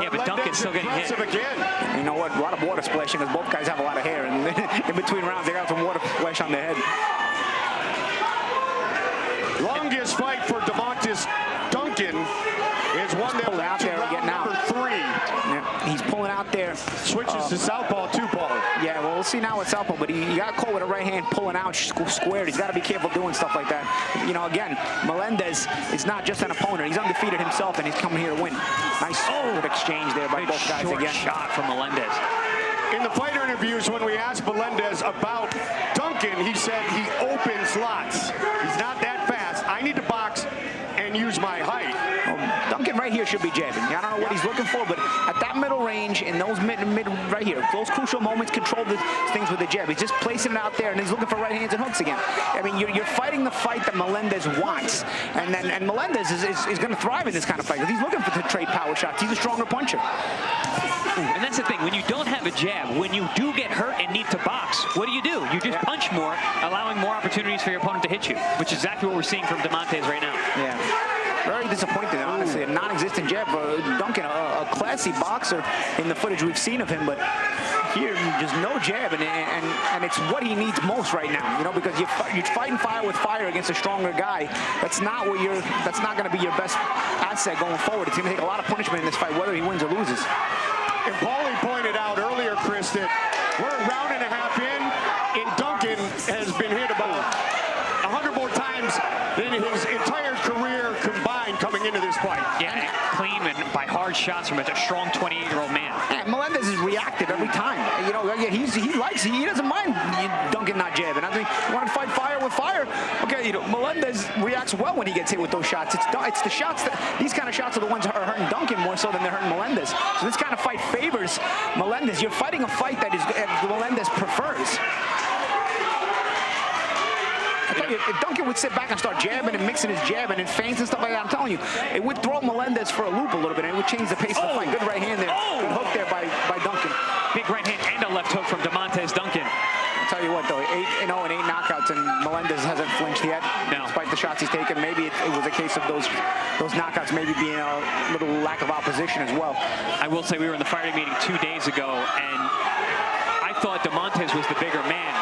Yeah, but Duncan's still getting hit. Again. You know what? A lot of water splashing because both guys have a lot of hair, and in between rounds, they got some water splash on their head. Longest fight for Demontaze Duncan is one that pulling out there again now. Number 3. Yeah, he's pulling out there. Switches to southpaw too, Paul. Yeah, well, we'll see now with southpaw, but he got caught with a right hand pulling out squared. He's got to be careful doing stuff like that. You know, again, Melendez is not just an opponent. He's undefeated himself, and he's coming here to win. Nice good exchange there by both guys short again. shot from Melendez. In the fighter interviews, when we asked Melendez about Duncan, he said he opens lots. He's not that fast. I need to box and use my height. Duncan right here should be jabbing. I don't know what he's looking for, but at that middle range, in those mid right here, those crucial moments, control the things with the jab. He's just placing it out there, and he's looking for right hands and hooks again. I mean, you're fighting the fight that Melendez wants, and Melendez is going to thrive in this kind of fight because he's looking to trade power shots. He's a stronger puncher. And that's the thing, when you don't have a jab, when you do get hurt and need to box, what do? You just punch more, allowing more opportunities for your opponent to hit you, which is exactly what we're seeing from Demontaze right now. Yeah. Very disappointing, honestly. A non-existent jab. Duncan, a classy boxer in the footage we've seen of him, but here, just no jab, and it's what he needs most right now, you know, because you're fighting fire with fire against a stronger guy. That's not going to be your best asset going forward. It's going to take a lot of punishment in this fight, whether he wins or loses. And Paulie pointed out earlier, Chris, that we're a round and a half in, and Duncan has been hit about 100 more times than his entire career combined coming into this fight. Yeah, clean and by hard shots from a strong 28-year-old man. Yeah, Melendez is reactive every time. You know, he doesn't mind Duncan not jabbing. I think you want to fight fire with fire. Okay, you know, Melendez reacts well when he gets hit with those shots. It's the shots these kind of shots are the ones that are hurting Duncan more so than they're hurting Melendez. So this kind of fight favors Melendez. You're fighting a fight that Melendez prefers. If Duncan would sit back and start jabbing and mixing his jab and feints and stuff like that, I'm telling you, it would throw Melendez for a loop a little bit, and it would change the pace of the fight. Good right hand there. Good hook there by Duncan. Big right hand and a left hook from Demontaze Duncan. I'll tell you what, though, 8-0 and 8 knockouts, and Melendez hasn't flinched yet. No. Despite the shots he's taken, maybe it was a case of those knockouts maybe being a little lack of opposition as well. I will say we were in the fighting meeting 2 days ago, and I thought Demontaze was the bigger man.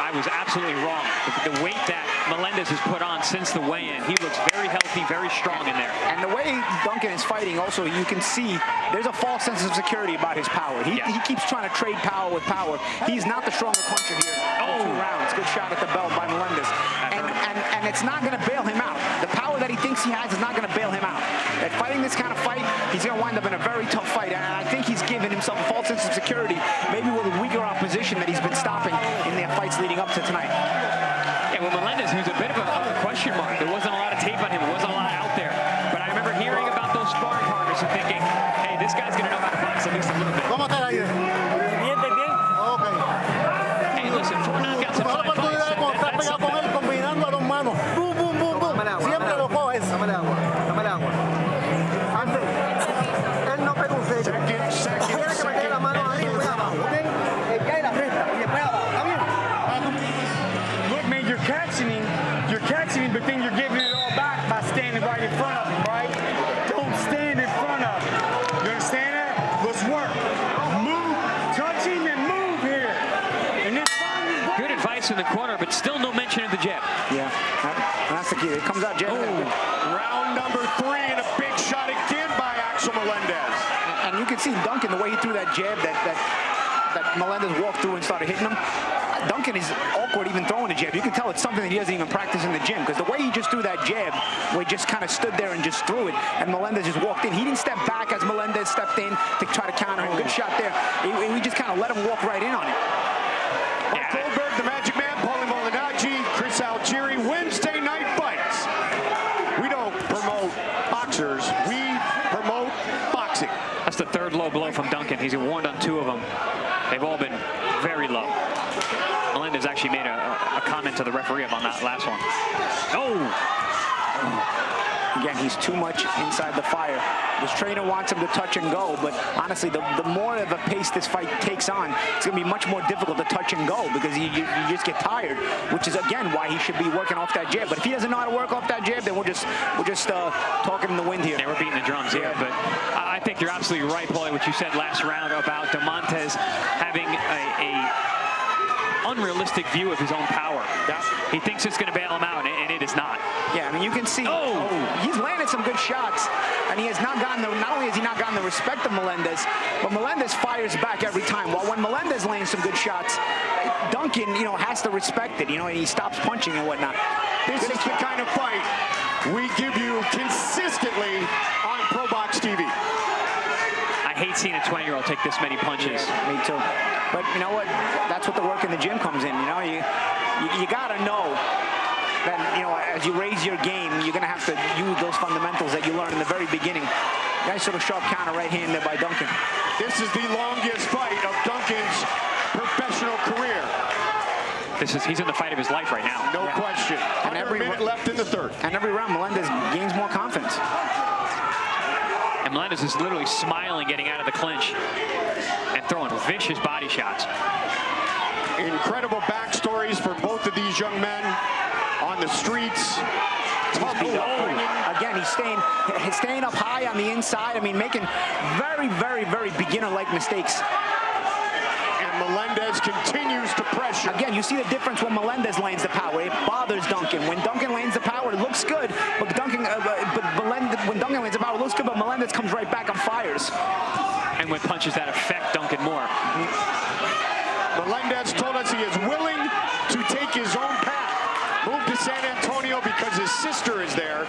I was absolutely wrong. The weight that Melendez has put on since the weigh-in, he looks very healthy, very strong in there. And the way Duncan is fighting, also, you can see there's a false sense of security about his power. He keeps trying to trade power with power. He's not the stronger puncher here. 2 rounds. Good shot at the belt by Melendez. And it's not going to bail him out. The power that he thinks he has is not going to bail him out. At fighting this kind of fight, he's going to wind up in a very tough fight. And I think he's given himself a false sense of security, maybe with a weaker opposition that he's been stopping in their fights leading up to tonight. Yeah, well, Melendez, who's a bit of a question mark. There wasn't a lot of tape on him. There wasn't a lot out there. But I remember hearing about those sparring partners and thinking, hey, this guy's going to know how to box at least a little bit. ¿Cómo está ahí? Bien, bien. Okay. Hey, listen, 4 knockouts in 5 fights. Estar pegado con él combinando a 2 manos. Boom, boom, boom, boom. Siempre lo coges. Dame agua. Antes, él no pega un sello. Tiene que meter la mano arriba y abajo. ¿Ok? Cae la recta y después abajo. ¿Está bien? Look, man, you're catching him, but then you're giving it all back by standing right in front of him, right? Don't stand in front of him. You understand that? Let's work. Move, touch him, and move here. And this Good advice in the corner, but still no mention of the jab. Yeah, that's the key. It comes out jab. Round number 3 and a big shot again by Melendez. And you can see Duncan, the way he threw that jab that Melendez walked through and started hitting him. Duncan is awkward even throwing a jab. You can tell it's something that he doesn't even practice in the gym, because the way he just threw that jab, where he just kind of stood there and just threw it, and Melendez just walked in. He didn't step back as Melendez stepped in to try to counter him. Good shot there. We just kind of let him walk right in on it. Mark Goldberg, the Magic Man, Paulie Malignaggi, Chris Algieri, Wednesday night fights. We don't promote boxers, we promote boxing. That's the 3rd low blow from Duncan. He's warned on 2 of them. They've all been very low. Melendez actually made a comment to the referee about that last one. Again, he's too much inside the fire. His trainer wants him to touch and go, but honestly, the more of a pace this fight takes on, it's going to be much more difficult to touch and go because you just get tired, which is, again, why he should be working off that jab. But if he doesn't know how to work off that jab, then we're just talking in the wind here. Yeah, we're beating the drums here, but I think you're absolutely right, Paulie, what you said last round about Demontaze having a unrealistic view of his own power. He thinks it's going to bail him out, and it is not. Yeah, I mean, you can see he's landed some good shots, and he has not gotten not only has he not gotten the respect of Melendez, but Melendez fires back every time. While when Melendez lands some good shots, Duncan, has to respect it, and he stops punching and whatnot. This is the kind of fight we give you consistently on ProBox TV. I hate seeing a 20-year-old take this many punches. Yeah, me too. But you know what? That's what the work in the gym comes in. You gotta know that as you raise your game, you're gonna have to use those fundamentals that you learned in the very beginning. Nice little sharp counter right hand there by Duncan. This is the longest fight of Duncan's professional career. He's in the fight of his life right now. No question. And every minute left in the third. And every round, Melendez gains more confidence. And Melendez is literally smiling getting out of the clinch and throwing vicious body shots. Incredible backstories for both of these young men on the streets. Again, he's staying up high on the inside. I mean, making very, very, very beginner-like mistakes. And Melendez continues to pressure. Again, you see the difference when Melendez lands the power. It bothers Duncan. When Duncan lands the power, it looks good. But when Duncan lands the power, it looks good, but Melendez comes right back and fires. And with punches that affect Duncan more. Melendez told us he is willing to take his own path. Move to San Antonio because his sister is there.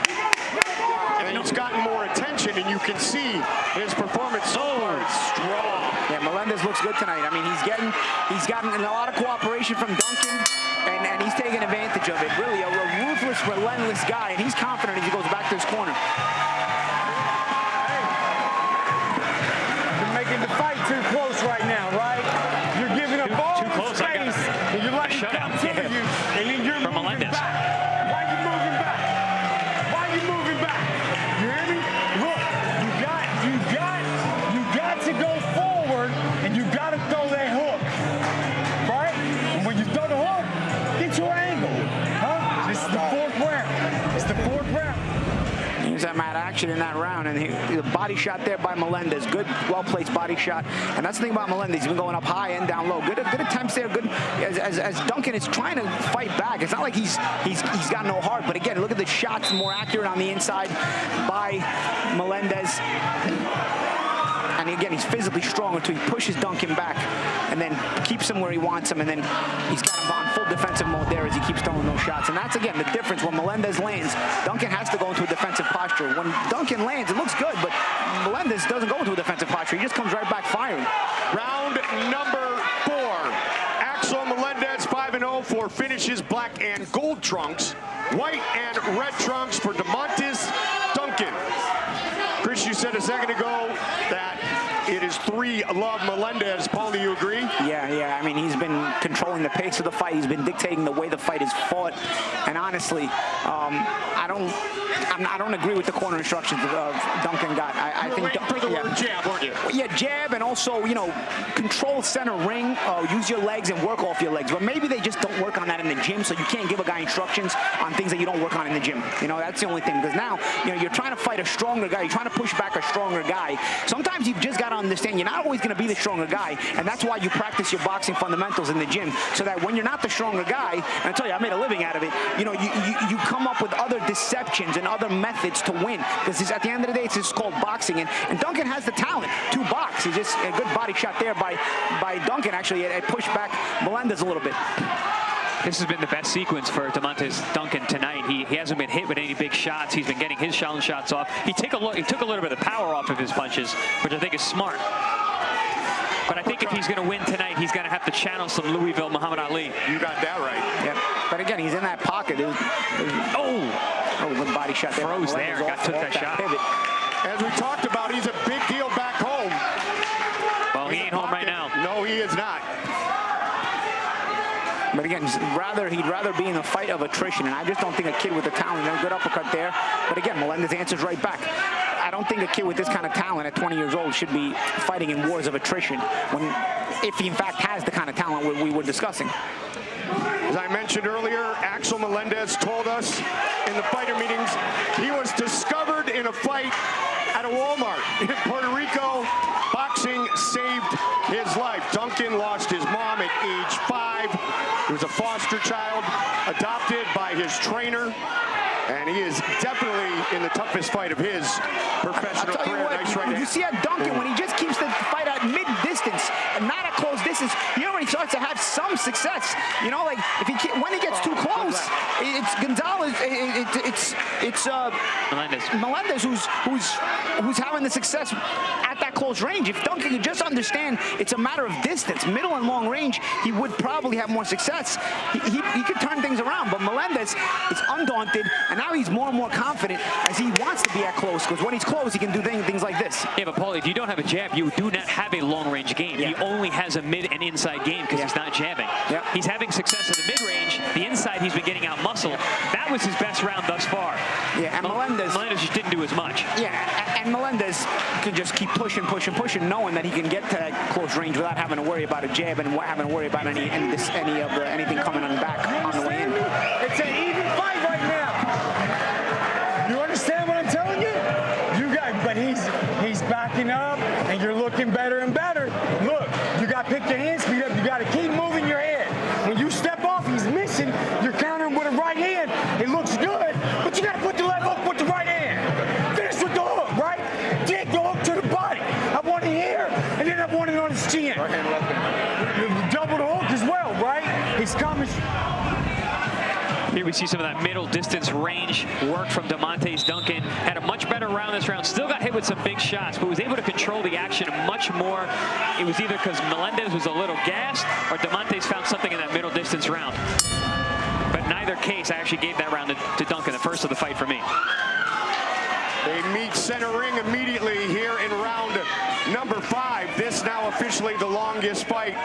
And he's gotten more attention, and you can see his performance so far is strong. Yeah, Melendez looks good tonight. I mean, he's gotten a lot of cooperation from Duncan, and he's taking advantage of it. Really, a ruthless, relentless guy, and he's confident as he goes back to his corner. You're making the fight too close right now, right? You're giving up all the space, and you're letting it come to you, and then you're moving back. Why are you moving back? Why are you moving back? You hear me? Look, you got to go forward, and you got to throw that hook, right? And when you throw the hook, get your angle, huh? This is the fourth round. It's the fourth round. Here's that mad action in that round, and the body shot there by Melendez. Good, well-placed body shot. And that's the thing about Melendez. He's been going up high and down low. Good attempts there. Good as Duncan is trying to fight back. It's not like he's got no heart. But again, look at the shots more accurate on the inside by Melendez. And again, he's physically strong until he pushes Duncan back and then keeps him where he wants him. And then he's got him on full defensive mode there as he keeps throwing those shots. And that's, again, the difference. When Melendez lands, Duncan has to go into a defensive posture. When Duncan lands, it looks good, but Melendez doesn't go into a defensive posture. He just comes right back firing. Round number 4. Axel Melendez 5-0 for finishes black and gold trunks. White and red trunks for Demontaze Duncan. Chris, you said a second ago that it is 3-love Melendez. Paul, do you agree? Yeah. I mean, he's been controlling the pace of the fight. He's been dictating the way the fight is fought. And honestly, I don't agree with the corner instructions Duncan got. I think for the word jab, weren't you? Yeah, jab, and also, control center ring. Use your legs and work off your legs. But maybe they just don't work on that in the gym, so you can't give a guy instructions on things that you don't work on in the gym. That's the only thing. Because now, you're trying to fight a stronger guy. You're trying to push back a stronger guy. Sometimes you've just got to understand you're not always going to be the stronger guy, and that's why you practice your boxing fundamentals in the gym, so that when you're not the stronger guy, and I tell you, I made a living out of it, you come up with other deceptions and other methods to win, because at the end of the day, it's just called boxing, and Duncan has the talent to box. He's just a good body shot there by Duncan, actually. It pushed back Melendez a little bit. This has been the best sequence for Demontaze Duncan tonight. He hasn't been hit with any big shots. He's been getting his challenge shots off. He took a little bit of power off of his punches, which I think is smart. But I think if he's going to win tonight, he's going to have to channel some Louisville Muhammad Ali. You got that right. Yeah. But again, he's in that pocket. Good body shot there. Froze there. Took that shot. Pivot. As we talked about, he's a big deal back home. Well, he ain't home right now. No, he is not. But again, he'd rather be in a fight of attrition, and I just don't think a kid with the talent, a good uppercut there. But again, Melendez answers right back. I don't think a kid with this kind of talent at 20 years old should be fighting in wars of attrition, if he in fact has the kind of talent we were discussing. As I mentioned earlier, Axel Melendez told us in the fighter meetings he was discovered in a fight at a Walmart in Puerto Rico. Boxing saved his life. Duncan lost his mom at age 5. He was a foster child, adopted by his trainer. And he is definitely in the toughest fight of his professional career. Nice right hand. You see at Duncan, when he just keeps the fight at mid-distance and not at close distance, you know when he starts to have some success. You know, like when he gets too close, it's Gonzalez. It's Melendez who's having the success at that close range. If Duncan could just understand it's a matter of distance, middle and long range, he would probably have more success. He could turn things around, but Melendez is undaunted, and now he's more and more confident as he wants to be at close, because when he's close, he can do things like this. Yeah, but Paulie, if you don't have a jab, you do not have a long-range game. Yeah. He only has a mid and inside game because he's not jabbing. Yeah. He's having success in the mid-range. The inside, he's been getting out muscle. That was his best round thus far. Yeah, and Melendez just didn't do as much. Yeah, and Melendez could just keep pushing, knowing that he can get to that close range without having to worry about a jab and having to worry about anything coming on the back on the way in. It's an even fight right now. You understand what I'm telling you? But he's backing up, and you're looking better and better. Look, you got to pick your hand speed up. You got to keep moving your head. When you step off, he's missing. You're countering with a right hand. It looks good, but you got to put the left hook with the right hand. Finish with the hook, right? Dig the hook to the body. I want it here, and then I want it on his chin. Right hand, left hand. Double the hook as well, right? He's coming. Here we see some of that middle distance range work from Demontaze. Duncan had a much better round this round. Still got hit with some big shots, but was able to control the action much more. It was either because Melendez was a little gassed or Demontaze found something in that middle distance round. But in either case, I actually gave that round to Duncan, the first of the fight for me. They meet center ring immediately here in round number 5. This now officially the longest fight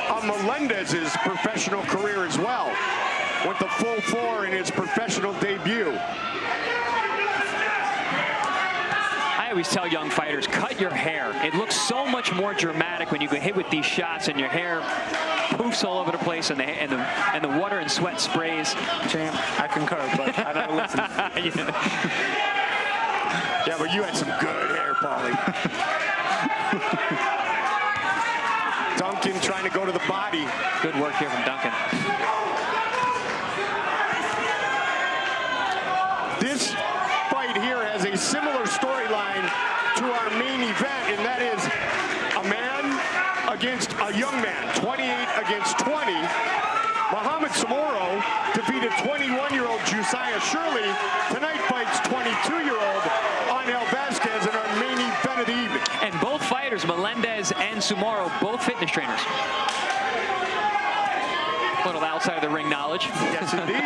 of Melendez's professional career as well. Went the full 4 in his professional debut. I always tell young fighters, cut your hair. It looks so much more dramatic when you get hit with these shots and your hair poofs all over the place and the water and sweat sprays. Champ, I concur, but I don't listen. Yeah, but you had some good hair, Paulie. Duncan trying to go to the body. Good work here from Duncan. This fight here has a similar storyline to our main event, and that is a man against a young man, 28 against 20. Mohamed Soumaoro defeated 21-year-old Josiah Shirley. Tonight fights 22-year-old Vazquez in our main event of the evening. And both fighters, Melendez and Soumaoro, both fitness trainers. A little outside of the ring knowledge. Yes, indeed.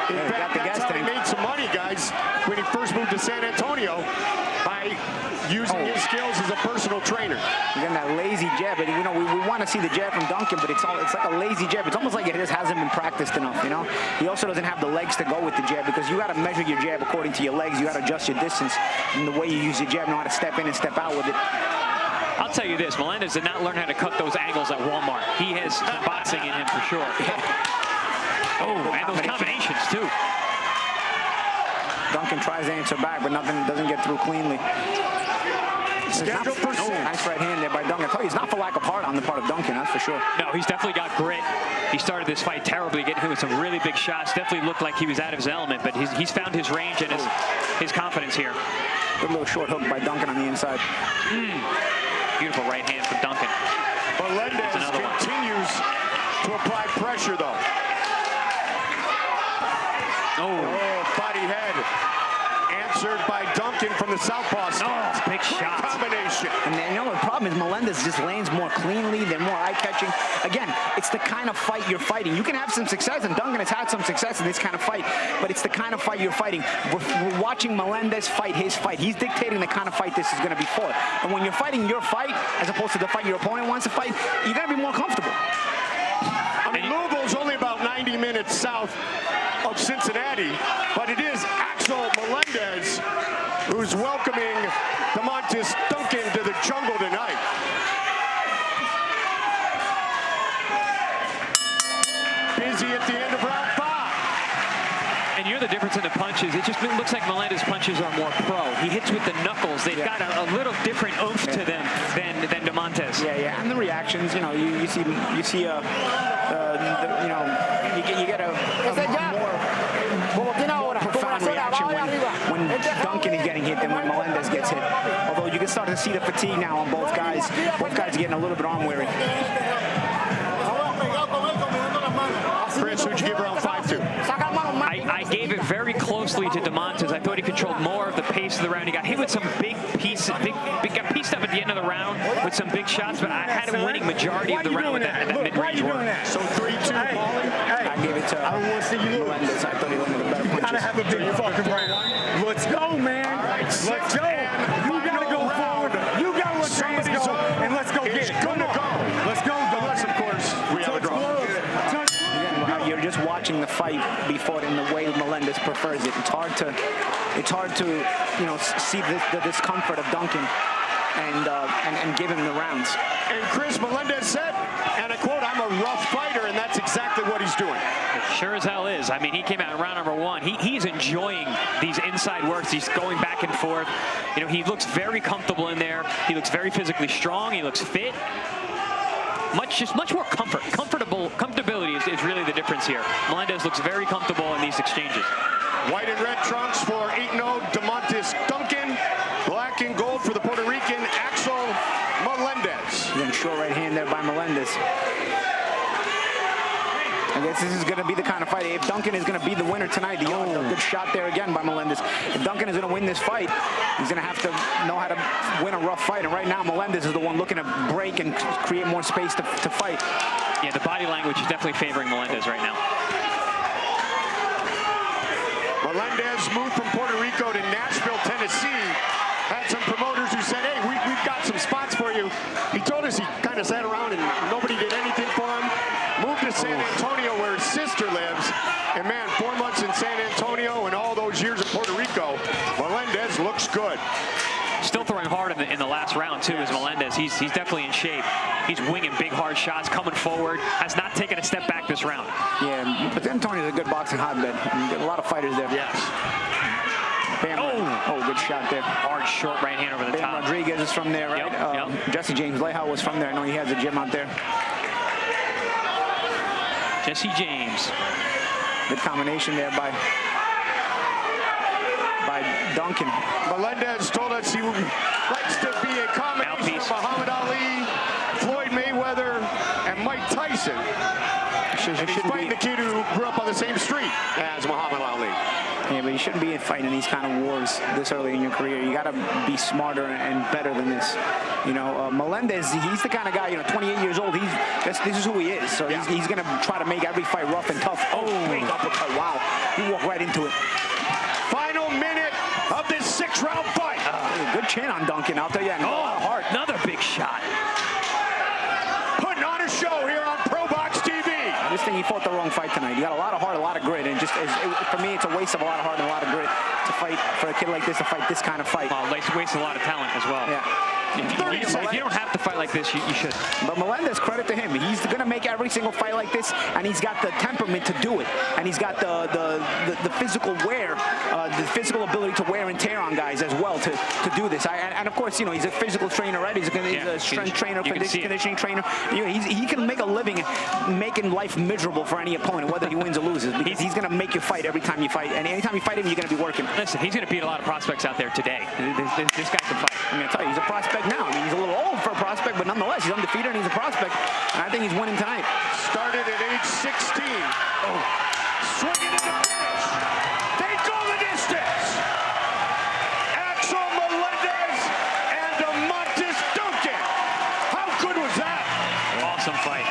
In fact, that's how he made some money, guys, when he first moved to San Antonio, by using his skills as a personal trainer. Again, that lazy jab, and we want to see the jab from Duncan, but it's like a lazy jab. It's almost like it just hasn't been practiced enough, you know? He also doesn't have the legs to go with the jab, because you got to measure your jab according to your legs. You got to adjust your distance, and the way you use your jab, know how to step in and step out with it. I'll tell you this, Melendez did not learn how to cut those angles at Walmart. He has boxing in him for sure. Oh, and those combinations too. Duncan tries to answer back, but nothing doesn't get through cleanly. Nice right hand there by Duncan. I tell you, it's not for lack of heart on the part of Duncan, that's for sure. No, he's definitely got grit. He started this fight terribly, getting hit with some really big shots. Definitely looked like he was out of his element, but he's found his range and his confidence here. Good little short hook by Duncan on the inside. Beautiful right hand from Duncan. Melendez continues to apply pressure, though. Oh, body head. Answered by Duncan from the southpaw stance. Big shot. Combination. And then, you know, the problem is Melendez just lands more cleanly. They're more eye-catching. Again, it's the kind of fight you're fighting. You can have some success, and Duncan has had some success in this kind of fight, but it's the kind of fight you're fighting. We're watching Melendez fight his fight. He's dictating the kind of fight this is going to be fought. And when you're fighting your fight, as opposed to the fight your opponent wants to fight, you got to be more comfortable. I mean, Louisville's only about 90 minutes south of Cincinnati, but it is Axel Melendez who's welcoming Demontaze Duncan to the jungle tonight. Busy at the end of round 5. And you're the difference in the punches. It looks like Melendez's punches are more pro. He hits with the knuckles. They've got a little different oomph to them than Demontaze. Yeah, and the reactions, you know, you see you get a more profound reaction when Duncan is getting hit than when Melendez gets hit. Although you can start to see the fatigue now on both guys. Both guys are getting a little bit arm weary. Chris, who'd you give round 5 to? I gave it very closely to Demontaze. I thought he controlled more of the pace of the round. He got hit with some big pieces, got pieced up at the end of the round with some big shots, but I had him winning majority of the round with that mid-range work. So 3-2, Paulie? I gave it to Melendez. I thought he landed a better punches. Gotta have a big fucking round. Let's go, man. All right, Let's go. You gotta go forward. You gotta let James go, and let's go get it. Come on. Let's go, unless, of course, we have a draw. You're just watching the fight be fought in the way Melendez prefers it. It's hard to you know, see the discomfort of Duncan and give him the rounds. And Chris, Melendez said, and I quote, "I'm a rough fighter," and that's exactly what he's doing. Sure as hell is. I mean, he came out in round number 1. He's enjoying these inside works. He's going back and forth. You know, he looks very comfortable in there. He looks very physically strong. He looks fit. Much more comfort. Comfortability is really the difference here. Melendez looks very comfortable in these exchanges. White and red trunks for 8-0 Demontaze Duncan. Black and gold for the Puerto Rican Axel Melendez. Again, short right hand there by Melendez. I guess this is going to be the kind of fight. If Duncan is going to be the winner tonight, a good shot there again by Melendez. If Duncan is going to win this fight, he's going to have to know how to win a rough fight. And right now, Melendez is the one looking to break and create more space to fight. Yeah, the body language is definitely favoring Melendez right now. Melendez moved from Puerto Rico to Nashville, Tennessee. Had some promoters who said, "Hey, we've got some spots for you." He told us he kind of sat around and nobody did anything for him. Moved to San Antonio, where his sister lives. And man, 4 months in San Antonio and all those years in Puerto Rico, Melendez looks good. Still throwing hard in the last round, too, is Melendez. He's definitely in shape. He's winging big, hard shots, coming forward. Has not taken a step back this round. Yeah, but Antonio's a good boxing hotbed. A lot of fighters there. Yes. Good shot there. Hard, short right hand over the top. Rodriguez is from there, right? Yep. Jesse James Lehow was from there. I know he has a gym out there. Jesse James. Good combination there by Duncan. Melendez told us he likes to be a combination of Muhammad Ali, Floyd Mayweather, and Mike Tyson. And he's fighting the kid who grew up on the same street as Muhammad Ali. Yeah, but you shouldn't be fighting these kind of wars this early in your career. You got to be smarter and better than this. You know, Melendez, he's the kind of guy, you know, 28 years old. This is who he is. So he's going to try to make every fight rough and tough. Big uppercut. Wow. He walked right into it. Final minute of this 6-round fight. Good chin on Duncan, I'll tell you. Hard. Another big shot. Putting on a show here on ProBox TV. I just think he fought the wrong fight tonight. He got a lot of heart, a lot of grit, and for me, it's a waste of a lot of heart and a lot of grit to fight for a kid like this to fight this kind of fight. Wastes a lot of talent as well. Yeah. If you don't have to fight like this, you should. But Melendez, credit to him. He's going to make every single fight like this, and he's got the temperament to do it. And he's got the physical wear, the physical ability to wear and tear on guys as well to do this. And of course, you know, he's a physical trainer, right? He's a strength trainer, conditioning trainer. You know, he can make a living making life miserable for any opponent, whether he wins or loses, because he's going to make you fight every time you fight. And anytime you fight him, you're going to be working. Listen, he's going to beat a lot of prospects out there today. This guy can fight. I'm going to tell you, he's a prospect now. I mean, he's a little old for a prospect, but nonetheless, he's undefeated and he's a prospect. And I think he's winning tonight. Started at age 16. Swinging to the finish. They go the distance. Axel Melendez and was that? Awesome fight.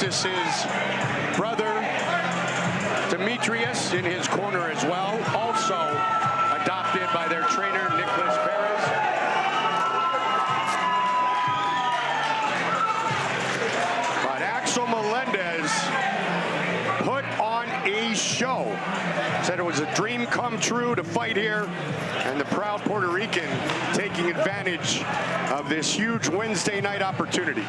His brother Demetrius in his corner as well, also adopted by their trainer Nicholas Perez. But Axel Melendez put on a show. Said it was a dream come true to fight here, and the proud Puerto Rican taking advantage of this huge Wednesday night opportunity.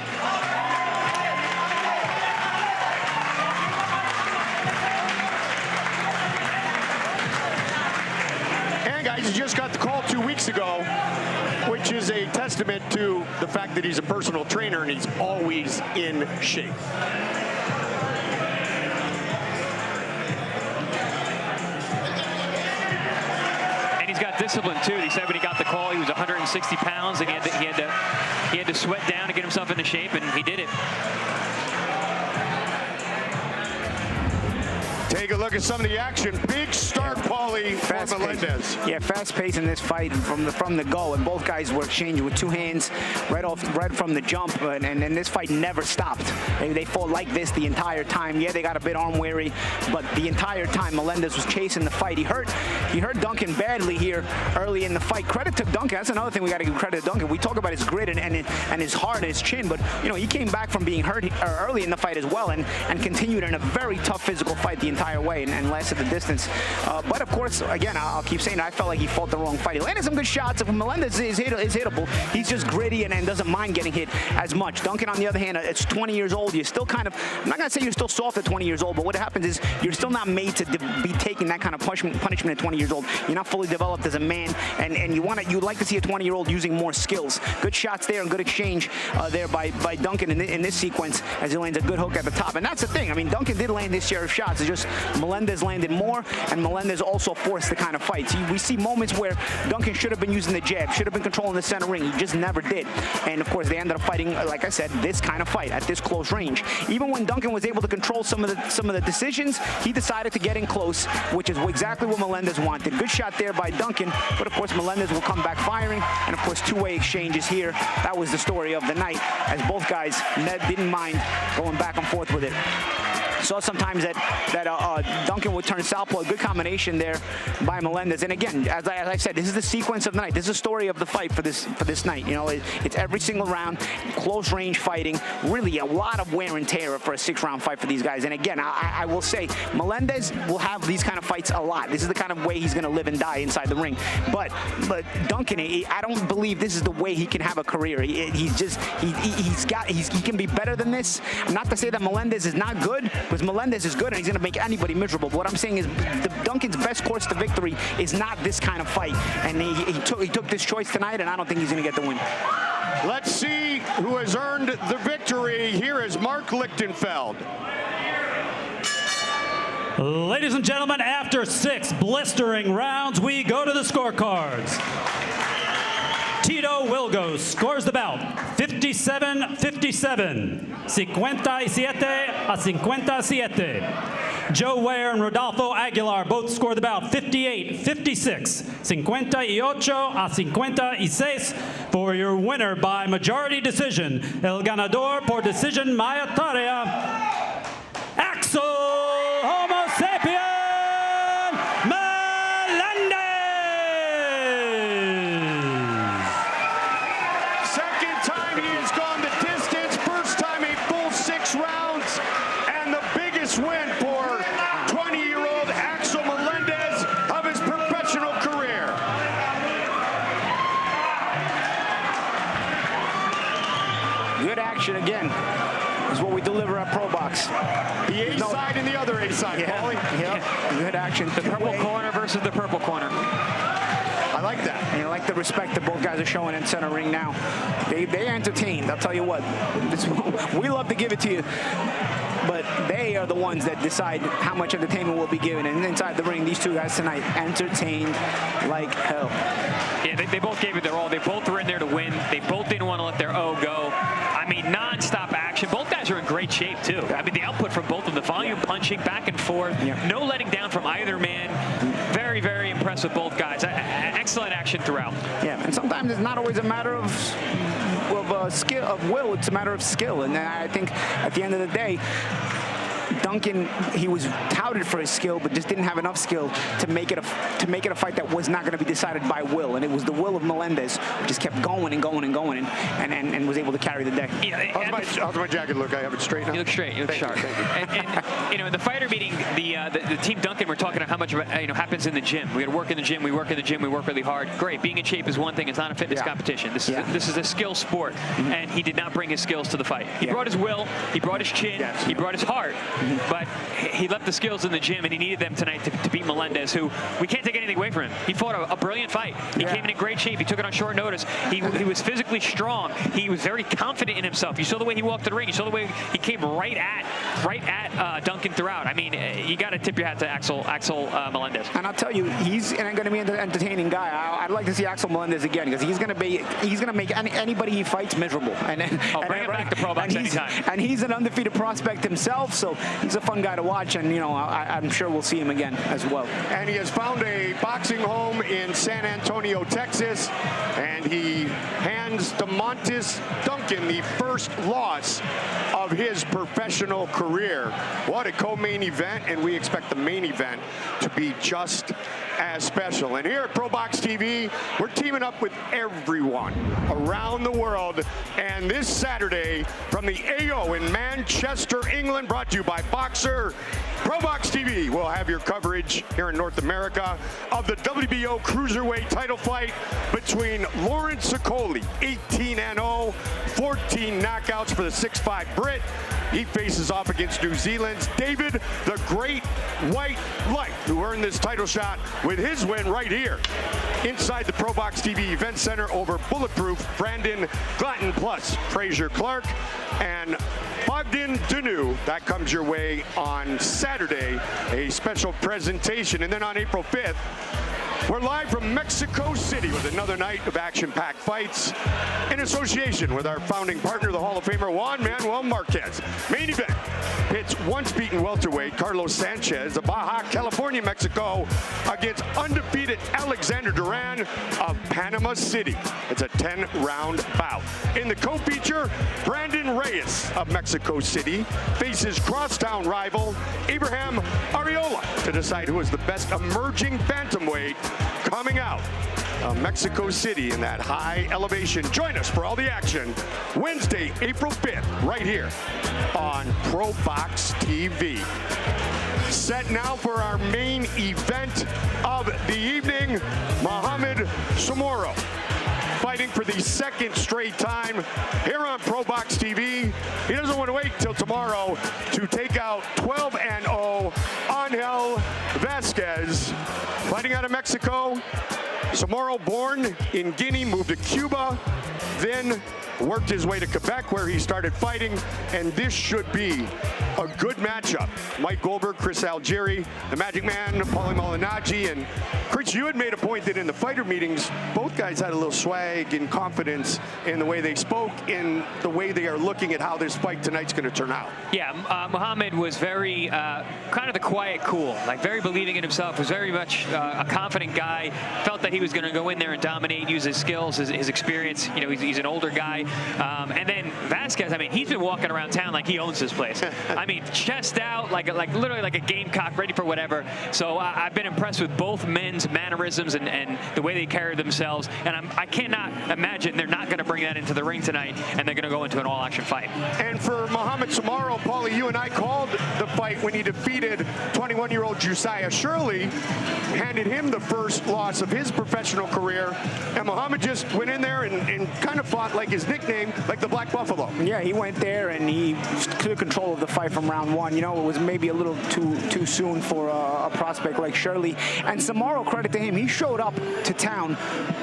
Guys, he just got the call 2 weeks ago, which is a testament to the fact that he's a personal trainer and he's always in shape. And he's got discipline too. He said when he got the call, he was 160 pounds, and he had to sweat down to get himself into shape, and he did it. Take a look at some of the action. Big start, Paulie, for Melendez. Yeah, fast pace in this fight from the go, and both guys were exchanging with two hands right from the jump, and this fight never stopped. They fought like this the entire time. Yeah, they got a bit arm weary, but the entire time Melendez was chasing the fight. He hurt Duncan badly here early in the fight. Credit to Duncan. That's another thing we got to give credit to Duncan. We talk about his grit and his heart and his chin, but you know, he came back from being hurt early in the fight as well, and continued in a very tough physical fight the entire way and lasted the distance. But of course, again, I'll keep saying it, I felt like he fought the wrong fight. He landed some good shots. Melendez is hittable. He's just gritty and doesn't mind getting hit as much. Duncan, on the other hand, it's 20 years old. You're still kind of, I'm not going to say you're still soft at 20 years old, but what happens is you're still not made to be taking that kind of punishment at 20 years old. You're not fully developed as a man, and you'd like to see a 20-year-old using more skills. Good shots there and good exchange there by Duncan in this sequence as he lands a good hook at the top. And that's the thing. I mean, Duncan did land his share of shots. It's just Melendez landed more, and Melendez also forced the kind of fights. We see moments where Duncan should have been using the jab, should have been controlling the center ring. He just never did. And of course, they ended up fighting, like I said, this kind of fight at this close range. Even when Duncan was able to control some of the decisions, he decided to get in close, which is exactly what Melendez wanted. Good shot there by Duncan, but of course Melendez will come back firing, and of course two-way exchanges here. That was the story of the night, as both guys didn't mind going back and forth with it. Saw sometimes that Duncan would turn southpaw. Good combination there by Melendez. And again, as I said, this is the sequence of the night. This is the story of the fight for this night. You know, it's every single round, close range fighting. Really a lot of wear and tear for a 6-round fight for these guys. And again, I will say Melendez will have these kind of fights a lot. This is the kind of way he's going to live and die inside the ring. But Duncan, I don't believe this is the way he can have a career. He can be better than this. Not to say that Melendez is not good, because Melendez is good and he's going to make anybody miserable. But what I'm saying is Duncan's best course to victory is not this kind of fight. And he took this choice tonight, and I don't think he's going to get the win. Let's see who has earned the victory. Here is Mark Lichtenfeld. Ladies and gentlemen, after 6 blistering rounds, we go to the scorecards. Tito Wilgos scores the bout 57-57, 57-57. Joe Ware and Rodolfo Aguilar both score the bout 58-56, 58-56 for your winner by majority decision. El ganador por decisión mayoritaria, Axel Homo Sapien Melendez. Second time he has gone the distance. First time a full 6 rounds. And the biggest win for 20-year-old Axel Melendez of his professional career. Good action again is what we deliver at ProBox. The A-side and the other A-side, Paulie. Yeah, good action. The purple corner versus the purple corner. I like that. And I like the respect that both guys are showing in center ring now. They entertained, I'll tell you what. We love to give it to you. but they are the ones that decide how much entertainment will be given. And inside the ring, these two guys tonight entertained like hell. Yeah, they both gave it their all. They both were in there to win. They both didn't want to let their O go. I mean, non-stop action. Both guys are in great shape, too. I mean, the output from both of them, the volume punching back and forth. No letting down from either man. Very, very impressed with both guys. Excellent action throughout. Yeah, and sometimes it's not always a matter of skill, of will. It's a matter of skill. And I think at the end of the day, Duncan, he was touted for his skill, but just didn't have enough skill to make it a fight that was not going to be decided by will. And it was the will of Melendez, who just kept going and going and going, and was able to carry the day. Yeah, how's my jacket look? I have it straight now. You look straight. You look sharp. And you know, in the fighter meeting, the team Duncan, we're talking about how much happens in the gym. We got to work in the gym. We work in the gym. We work really hard. Great. Being in shape is one thing. It's not a fitness competition. This is a skill sport, and he did not bring his skills to the fight. He brought his will. He brought his chin. He brought his heart. But he left the skills in the gym, and he needed them tonight to beat Melendez, who we can't take anything away from him. He fought a brilliant fight. He came in great shape. He took it on short notice. He was physically strong. He was very confident in himself. You saw the way he walked to the ring. You saw the way he came right at Duncan throughout. I mean, you got to tip your hat to Axel Melendez. And I'll tell you, he's going to be an entertaining guy. I'd like to see Axel Melendez again, because he's going to make anybody he fights miserable. And bring him back to ProBox anytime. And he's an undefeated prospect himself, so he's a fun guy to watch, and you know, I'm sure we'll see him again as well. And he has found a boxing home in San Antonio, Texas, and he hands Demontaze Duncan the first loss of his professional career. What a co-main event, and we expect the main event to be just as special. And here at ProBox TV, we're teaming up with everyone around the world. And this Saturday, from the AO in Manchester, England, brought to you by Boxer, ProBox TV will have your coverage here in North America of the WBO Cruiserweight title fight between Lawrence Sokoli, 18-0, 14 knockouts for the 6'5" Brit. He faces off against New Zealand's David the Great White Light, who earned this title shot with his win right here inside the ProBox TV Event Center over bulletproof Brandon Glatton plus Frazier Clark and Bogdan Danu. That comes your way on Saturday, a special presentation. And then on April 5th, we're live from Mexico City with another night of action-packed fights in association with our founding partner, the Hall of Famer Juan Manuel Marquez. Main event pits once beaten welterweight Carlos Sanchez of Baja California, Mexico, against undefeated Alexander Duran of Panama City. It's a 10-round bout. In the co-feature, Brandon Reyes of Mexico City faces crosstown rival Abraham Arreola to decide who is the best emerging bantamweight coming out of Mexico City in that high elevation. Join us for all the action Wednesday, April 5th, right here on ProBox TV. Set now for our main event of the evening, Mohamed Soumaoro, fighting for the second straight time here on ProBox TV. He doesn't want to wait till tomorrow to take out 12-0 Angel Vazquez, fighting out of Mexico. Soumaoro, born in Guinea, moved to Cuba, then worked his way to Quebec, where he started fighting, and this should be a good matchup. Mike Goldberg, Chris Algieri, the Magic Man, Paulie Malignaggi, and Chris, you had made a point that in the fighter meetings, both guys had a little swag and confidence in the way they spoke, in the way they are looking at how this fight tonight's going to turn out. Yeah, Mohamed was very kind of the quiet cool, like very believing in himself, was very much a confident guy, felt that he was going to go in there and dominate, use his skills, his experience. You know, he's an older guy. And then Vazquez, I mean, he's been walking around town like he owns this place. I mean, chest out, like literally like a gamecock, ready for whatever. So I've been impressed with both men's mannerisms and the way they carry themselves. And I cannot imagine they're not going to bring that into the ring tonight, and they're going to go into an all-action fight. And for Mohamed Soumaoro, Paulie, you and I called the fight when he defeated 21-year-old Josiah Shirley, handed him the first loss of his professional career. And Mohamed just went in there and kind of fought like his nickname like the Black Buffalo. Yeah, he went there and he took control of the fight from round one. You know, it was maybe a little too soon for a prospect like Shirley. And Soumaoro, credit to him, he showed up to town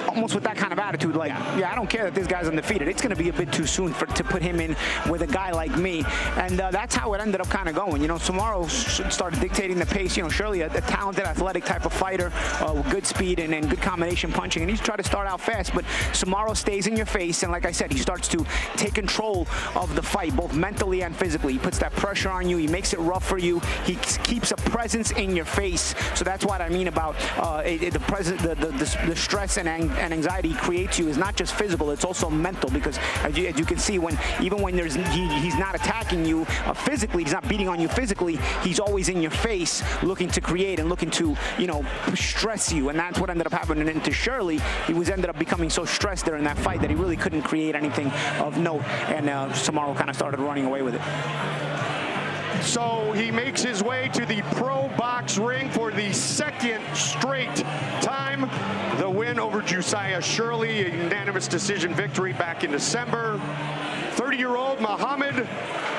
almost with that kind of attitude, like, yeah, I don't care that this guy's undefeated. It's going to be a bit too soon to put him in with a guy like me. And that's how it ended up kind of going. You know, Soumaoro started dictating the pace. You know, Shirley, a talented, athletic type of fighter with good speed and good combination punching. And he's trying to start out fast, but Soumaoro stays in your face. And like I said, he starts to take control of the fight, both mentally and physically. He puts that pressure on you. He makes it rough for you. He keeps a presence in your face. So that's what I mean about the stress and anxiety he creates you is not just physical, it's also mental, because as you can see, even when he's not attacking you physically, he's not beating on you physically, he's always in your face looking to create and looking to, you know, stress you. And that's what ended up happening to Shirley. He ended up becoming so stressed there in that fight that he really couldn't create anything of note, and Soumaoro kind of started running away with it. So he makes his way to the Pro Box ring for the second straight time. The win over Josiah Shirley, a unanimous decision victory back in December. 30-year-old Mohamed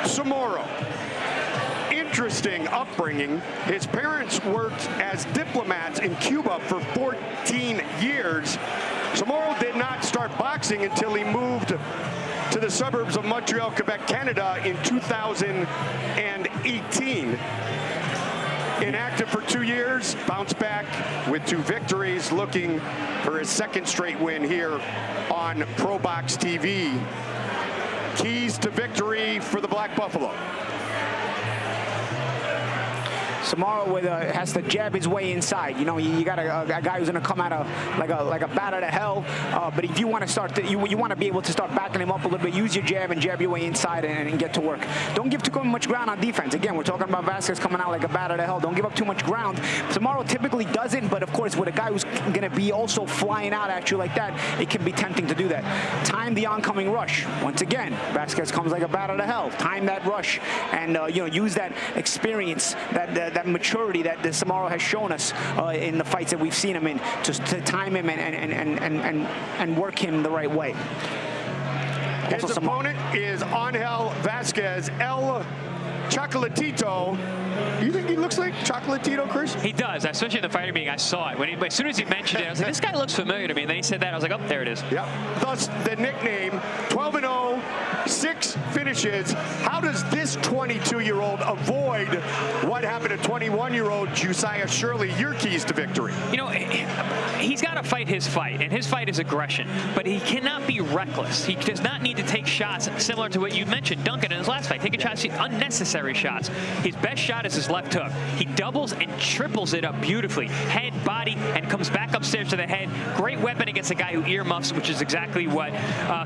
Soumaoro. Interesting upbringing. His parents worked as diplomats in Cuba for 14 years. Soumaoro did not start boxing until he moved to the suburbs of Montreal, Quebec, Canada in 2018. Inactive for 2 years, bounced back with 2 victories, looking for his second straight win here on ProBox TV. Keys to victory for the Black Buffalo. Soumaoro has to jab his way inside. You know, you got a guy who's going to come out of like a bat out of hell. But if you want to start, you want to be able to start backing him up a little bit. Use your jab and jab your way inside and get to work. Don't give too much ground on defense. Again, we're talking about Vazquez coming out like a bat out of hell. Don't give up too much ground. Soumaoro typically doesn't, but of course, with a guy who's going to be also flying out at you like that, it can be tempting to do that. Time the oncoming rush. Once again, Vazquez comes like a bat out of hell. Time that rush and you know, use that experience, that maturity that Soumaoro has shown us in the fights that we've seen him in, to time him and work him the right way. His opponent is Angel Vazquez, El Chocolatito. You think he looks like Chocolatito, Chris? He does, especially in the fighter meeting. I saw it. As soon as he mentioned it, I was like, this guy looks familiar to me. And then he said that, I was like, oh, there it is. Yep. Thus, the nickname, 12-0, 6 finishes. How does this 22-year-old avoid what happened to 21-year-old Josiah Shirley? Your keys to victory. You know, he's got to fight his fight, and his fight is aggression. But he cannot be reckless. He does not need to take shots similar to what you mentioned, Duncan, in his last fight. Taking shots, unnecessary shots. His best shot is his left hook. He doubles and triples it up beautifully. Head, body, and comes back upstairs to the head. Great weapon against a guy who earmuffs, which is exactly what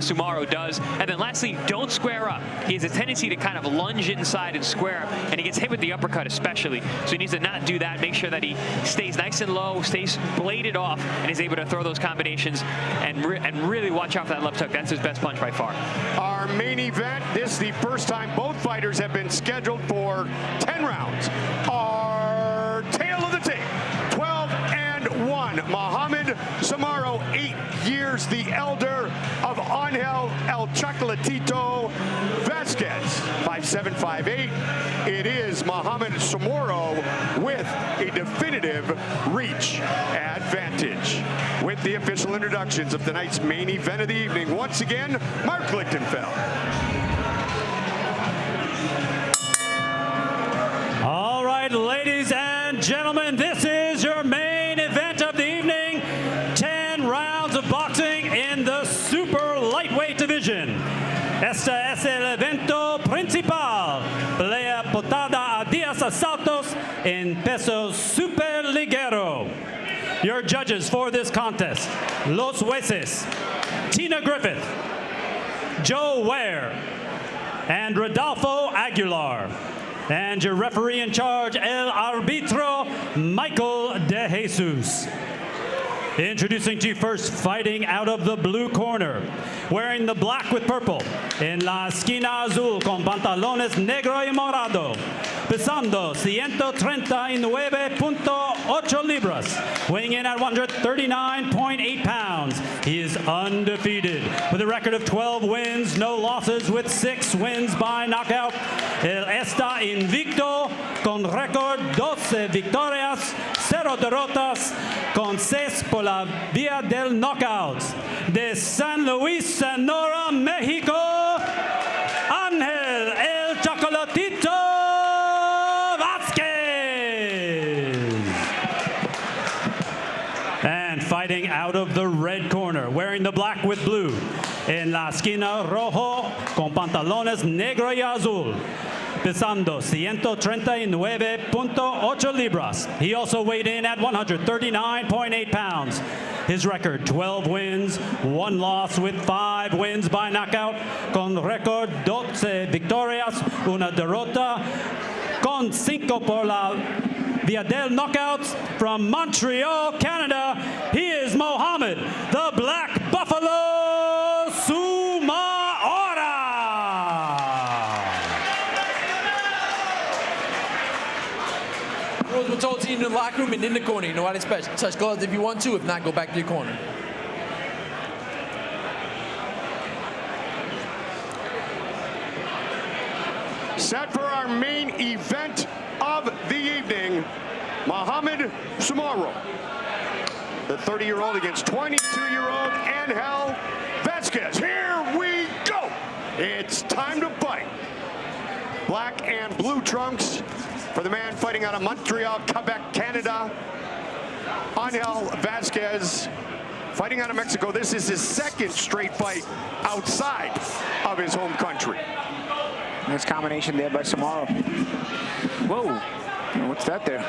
Soumaoro does. And then lastly, don't square up. He has a tendency to kind of lunge inside and square up, and he gets hit with the uppercut especially. So he needs to not do that. Make sure that he stays nice and low, stays bladed off, and is able to throw those combinations and really watch out for that left hook. That's his best punch by far. Our main event, this is the first time both fighters have been scheduled for 10 rounds. Our tale of the tape, 12-1. Mohamed Soumaoro, 8 years the elder of Angel El Chocolatito Vazquez, 5'7", 5'8". It is Mohamed Soumaoro with a definitive reach advantage. With the official introductions of tonight's main event of the evening, once again, Mark Lichtenfeld. All right, ladies and gentlemen, this is your main event of the evening. 10 rounds of boxing in the super lightweight division. Este es el evento principal. Pelea potada a 10 asaltos en peso super ligero. Your judges for this contest, Los Jueces, Tina Griffith, Joe Ware, and Rodolfo Aguilar. And your referee in charge, El Arbitro, Michael De Jesus. Introducing to you first, fighting out of the blue corner, wearing the black with purple, en la esquina azul con pantalones negro y morado, pesando 139.8 libras, weighing in at 139.8 pounds. He is undefeated with a record of 12 wins, no losses, with 6 wins by knockout. Él está invicto con récord 12 victorias, 0 derrotas, con 6 por la vía del knockout. De San Luis, Sonora, México, Ángel El Chocolatito Vazquez. And fighting out of the red corner, wearing the black with blue, en la esquina rojo con pantalones negro y azul, pesando 139.8 libras. He also weighed in at 139.8 pounds. His record, 12 wins, 1 loss, with 5 wins by knockout, con récord 12 victorias, una derrota, con 5 por la via del knockouts. From Montreal, Canada, he is Mohamed, the Black Buffalo Soumaoro. Rules were told to you in the locker room and in the corner. You know what I expect. Touch gloves if you want to. If not, go back to your corner. Set for our main event of the evening, Mohamed Soumaoro, the 30-year-old against 22-year-old Angel Vazquez. Here we go. It's time to fight. Black and blue trunks for the man fighting out of Montreal, Quebec, Canada. Angel Vazquez fighting out of Mexico. This is his 2nd straight fight outside of his home country. Nice combination there by Soumaoro. Whoa, what's that there?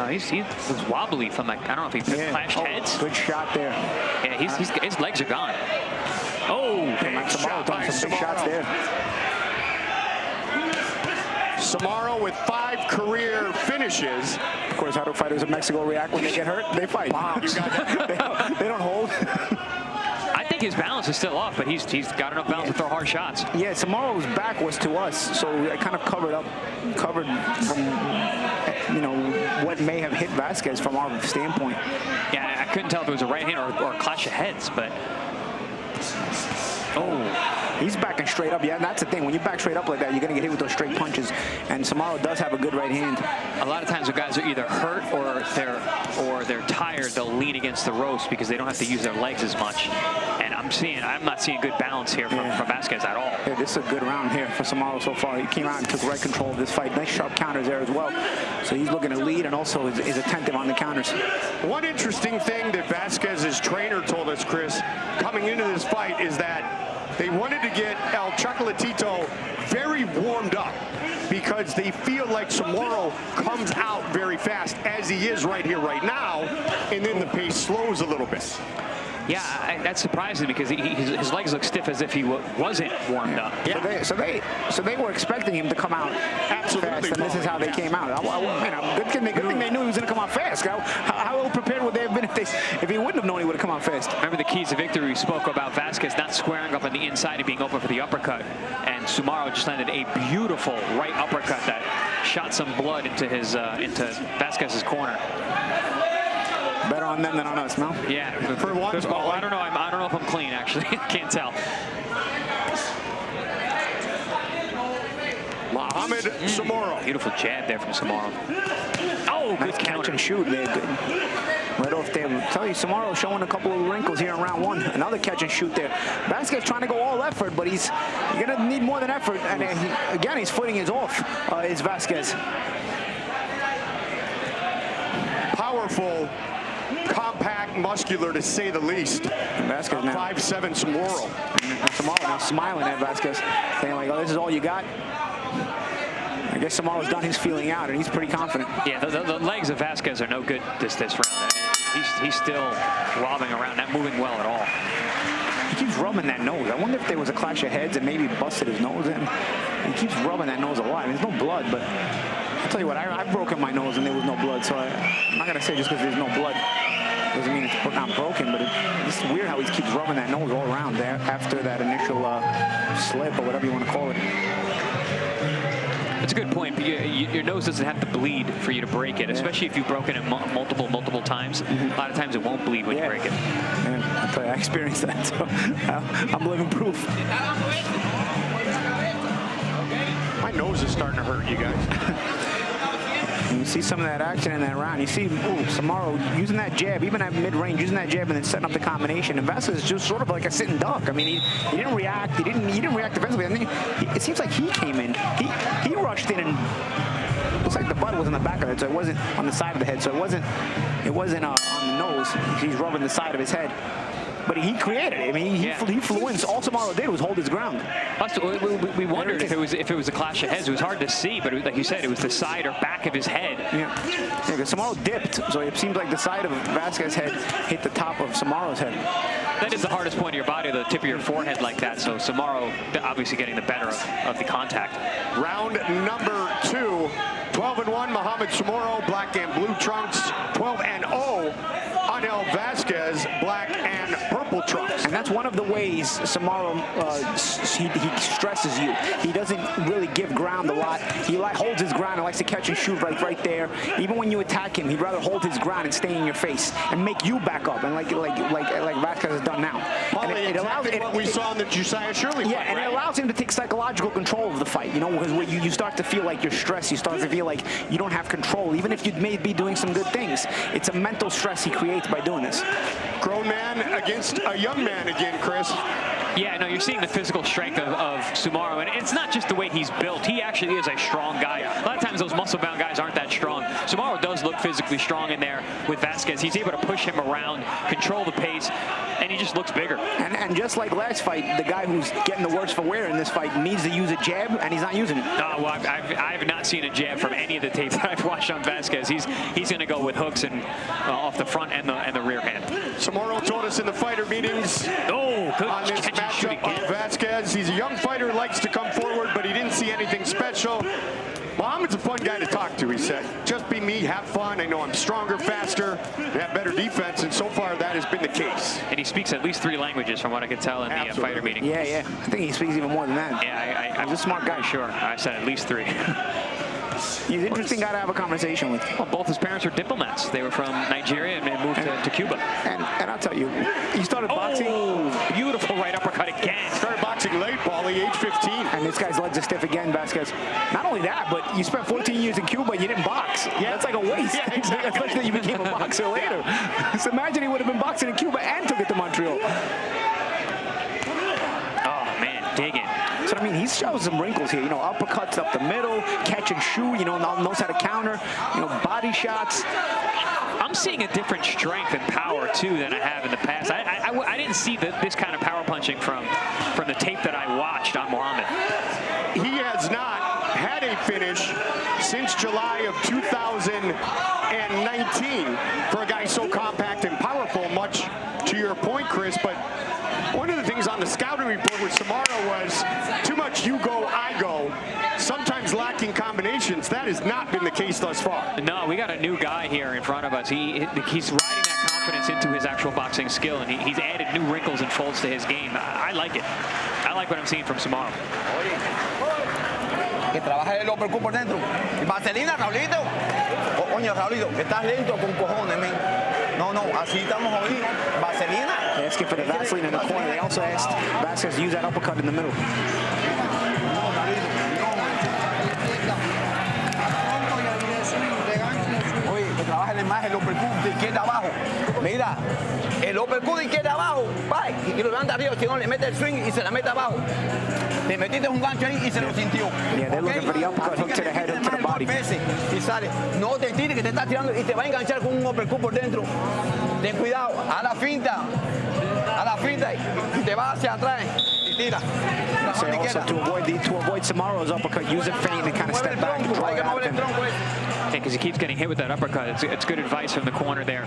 He was wobbly from, like, I don't know if he clashed heads. Good shot there. Yeah, his legs are gone. Oh, Soumaoro throwing some big shots there. Soumaoro with 5 career finishes. Of course, how do fighters in Mexico react when they get hurt? They fight. They don't hold. I think his balance is still off, but he's got enough balance to throw hard shots. Yeah, Samara's back was to us, so it kind of covered from, you know, what may have hit Vazquez from our standpoint. Yeah, I couldn't tell if it was a right hand or a clash of heads, but he's backing straight up. Yeah, that's the thing. When you back straight up like that, you're going to get hit with those straight punches. And Soumaoro does have a good right hand. A lot of times when guys are either hurt or they're tired, they'll lean against the ropes because they don't have to use their legs as much. And I'm not seeing good balance here from Vazquez at all. Yeah, this is a good round here for Soumaoro so far. He came out and took right control of this fight. Nice sharp counters there as well. So he's looking to lead and also is attentive on the counters. One interesting thing that Vazquez's trainer told us, Chris, coming into this fight is that they wanted to get El Chocolatito very warmed up because they feel like Soumaoro comes out very fast, as he is right here, right now, and then the pace slows a little bit. Yeah, that's surprising because his legs look stiff as if he wasn't warmed up. Yeah. So they were expecting him to come out fast, and this is how they came out. Good thing they knew he was going to come out fast. How well prepared would they have been if he wouldn't have known he would have come out fast? Remember the keys to victory we spoke about Vazquez not squaring up on the inside and being open for the uppercut, and Soumaoro just landed a beautiful right uppercut that shot some blood into Vazquez's corner. Better on them than on us, no? Yeah. For once, I don't know. I don't know if I'm clean, actually. I can't tell. Mohamed Soumaoro. Beautiful jab there from Soumaoro. Oh, good catch and shoot there. Good. Right off there. I'll tell you, Soumaoro showing a couple of wrinkles here in round 1. Another catch and shoot there. Vazquez trying to go all effort, but you're going to need more than effort. And again, his footing is off, is Vazquez. Powerful, compact, muscular, to say the least. Vazquez now 5'7" Soumaoro. Soumaoro now smiling at Vazquez, saying like, "Oh, this is all you got." I guess Soumaoro's done his feeling out, and he's pretty confident. Yeah, the legs of Vazquez are no good this round. He's still wobbling around, not moving well at all. He keeps rubbing that nose. I wonder if there was a clash of heads and maybe busted his nose in. He keeps rubbing that nose a lot. I mean, there's no blood, but I'll tell you what, I've broken my nose and there was no blood, so I'm not going to say just because there's no blood. Doesn't mean it's not broken, but it's weird how he keeps rubbing that nose all around there after that initial slip or whatever you want to call it. That's a good point. But your nose doesn't have to bleed for you to break it, especially if you've broken it multiple times. A lot of times it won't bleed when you break it. Yeah, I'll tell you, I experienced that, so I'm living proof. My nose is starting to hurt, you guys. You see some of that action in that round. You see Soumaoro using that jab, even at mid-range, using that jab and then setting up the combination. And Vazquez is just sort of like a sitting duck. I mean, he didn't react. He didn't react defensively. I think it seems like he came in. He rushed in and looks like the butt was in the back of it, so it wasn't on the side of the head. So it wasn't on the nose. He's rubbing the side of his head. But he created it. I mean, he flew in. So all Soumaoro did was hold his ground. We wondered if it was a clash of heads. It was hard to see, but like you said, it was the side or back of his head. Yeah, because Soumaoro dipped, so it seems like the side of Vazquez's head hit the top of Soumaoro's head. That is the hardest point of your body, the tip of your forehead like that. So Soumaoro obviously getting the better of the contact. Round number 2. 12-1 Mohamed Soumaoro, black and blue trunks. 12-0 Angel Vazquez, black and purple trunks. And that's one of the ways Soumaoro he stresses you. He doesn't really give ground a lot. He holds his ground and likes to catch and shoot right there. Even when you attack him, he'd rather hold his ground and stay in your face and make you back up, and like Vazquez has done now. Probably and it allows what we saw in the Josiah Shirley fight. Yeah, and it allows him to take psychological control of the fight. You know, because where you start to feel like you're stressed, you start to feel like you don't have control, even if you may be doing some good things. It's a mental stress he creates by doing this. Grown man against a young man again, Chris. Yeah, no, you're seeing the physical strength of Soumaoro, and it's not just the way he's built. He actually is a strong guy. A lot of times those muscle-bound guys aren't that strong. Soumaoro does look physically strong in there with Vazquez. He's able to push him around, control the pace, and he just looks bigger. And just like last fight, the guy who's getting the worst for wear in this fight needs to use a jab, and he's not using it. Well, I've not seen a jab from any of the tapes that I've watched on Vazquez. He's going to go with hooks and off the front and the rear hand. Soumaoro told us in the fighter meetings on this matchup of Vazquez, he's a young fighter, likes to come forward, but he didn't see anything special. Mohamed's a fun guy to talk to, he said. Just be me, have fun. I know I'm stronger, faster, have better defense, and so far that has been the case. And he speaks at least 3 languages from what I could tell in the fighter meeting. Yeah. I think he speaks even more than that. Yeah, he's a smart guy. Sure, I said at least 3. He's an interesting guy to have a conversation with. Well, both his parents were diplomats. They were from Nigeria and moved to Cuba. And I'll tell you, he started boxing. Oh, beautiful right uppercut again. Started boxing late, Paulie, age 15. And this guy's legs are stiff again, Vazquez. Not only that, but you spent 14 years in Cuba, you didn't box. Yeah. That's like a waste. Yeah, exactly. Especially that you became a boxer later. So imagine he would have been boxing in Cuba and took it to Montreal. Oh, man, digging. So, I mean, he shows some wrinkles here. You know, uppercuts up the middle, catch and shoot, you know, knows how to counter, you know, body shots. I'm seeing a different strength and power, too, than I have in the past. I didn't see this kind of power punching from the tape that I watched on Mohamed. He has not had a finish since July of 2019 for a guy so compact and powerful, much to your point, Chris. But one of the things on the scouting report with Soumaoro was too much you go, I go, sometimes lacking combinations. That has not been the case thus far. No, we got a new guy here in front of us. He's riding that confidence into his actual boxing skill, and he's added new wrinkles and folds to his game. I like it. I like what I'm seeing from Soumaoro. Que trabaja el uppercut por dentro. Y vaselina, Raulito. Coño, Raulito, que estás lento con cojones, men. No, así estamos hoy. Vaselina. They asked for the Vaseline in the corner. They also asked Vazquez to use that uppercut in the middle. Oye, que trabaja más el uppercut de izquierda abajo. Mira, el uppercut de izquierda abajo, va, y lo levanta arriba, si no le mete el swing y se la mete abajo. Te metiste un gancho ahí y se lo sintió. Yeah, they're looking for the uppercut, hook to the head, hook to the body. Y sale, no te tires que te estás tirando y te va a enganchar con un uppercut por dentro. Ten cuidado, a la finta y te vas hacia atrás y tira. So also to avoid Soumaoro's uppercut, use a feint and kind of step back and draw it out of him. Yeah, because he keeps getting hit with that uppercut. It's good advice from the corner there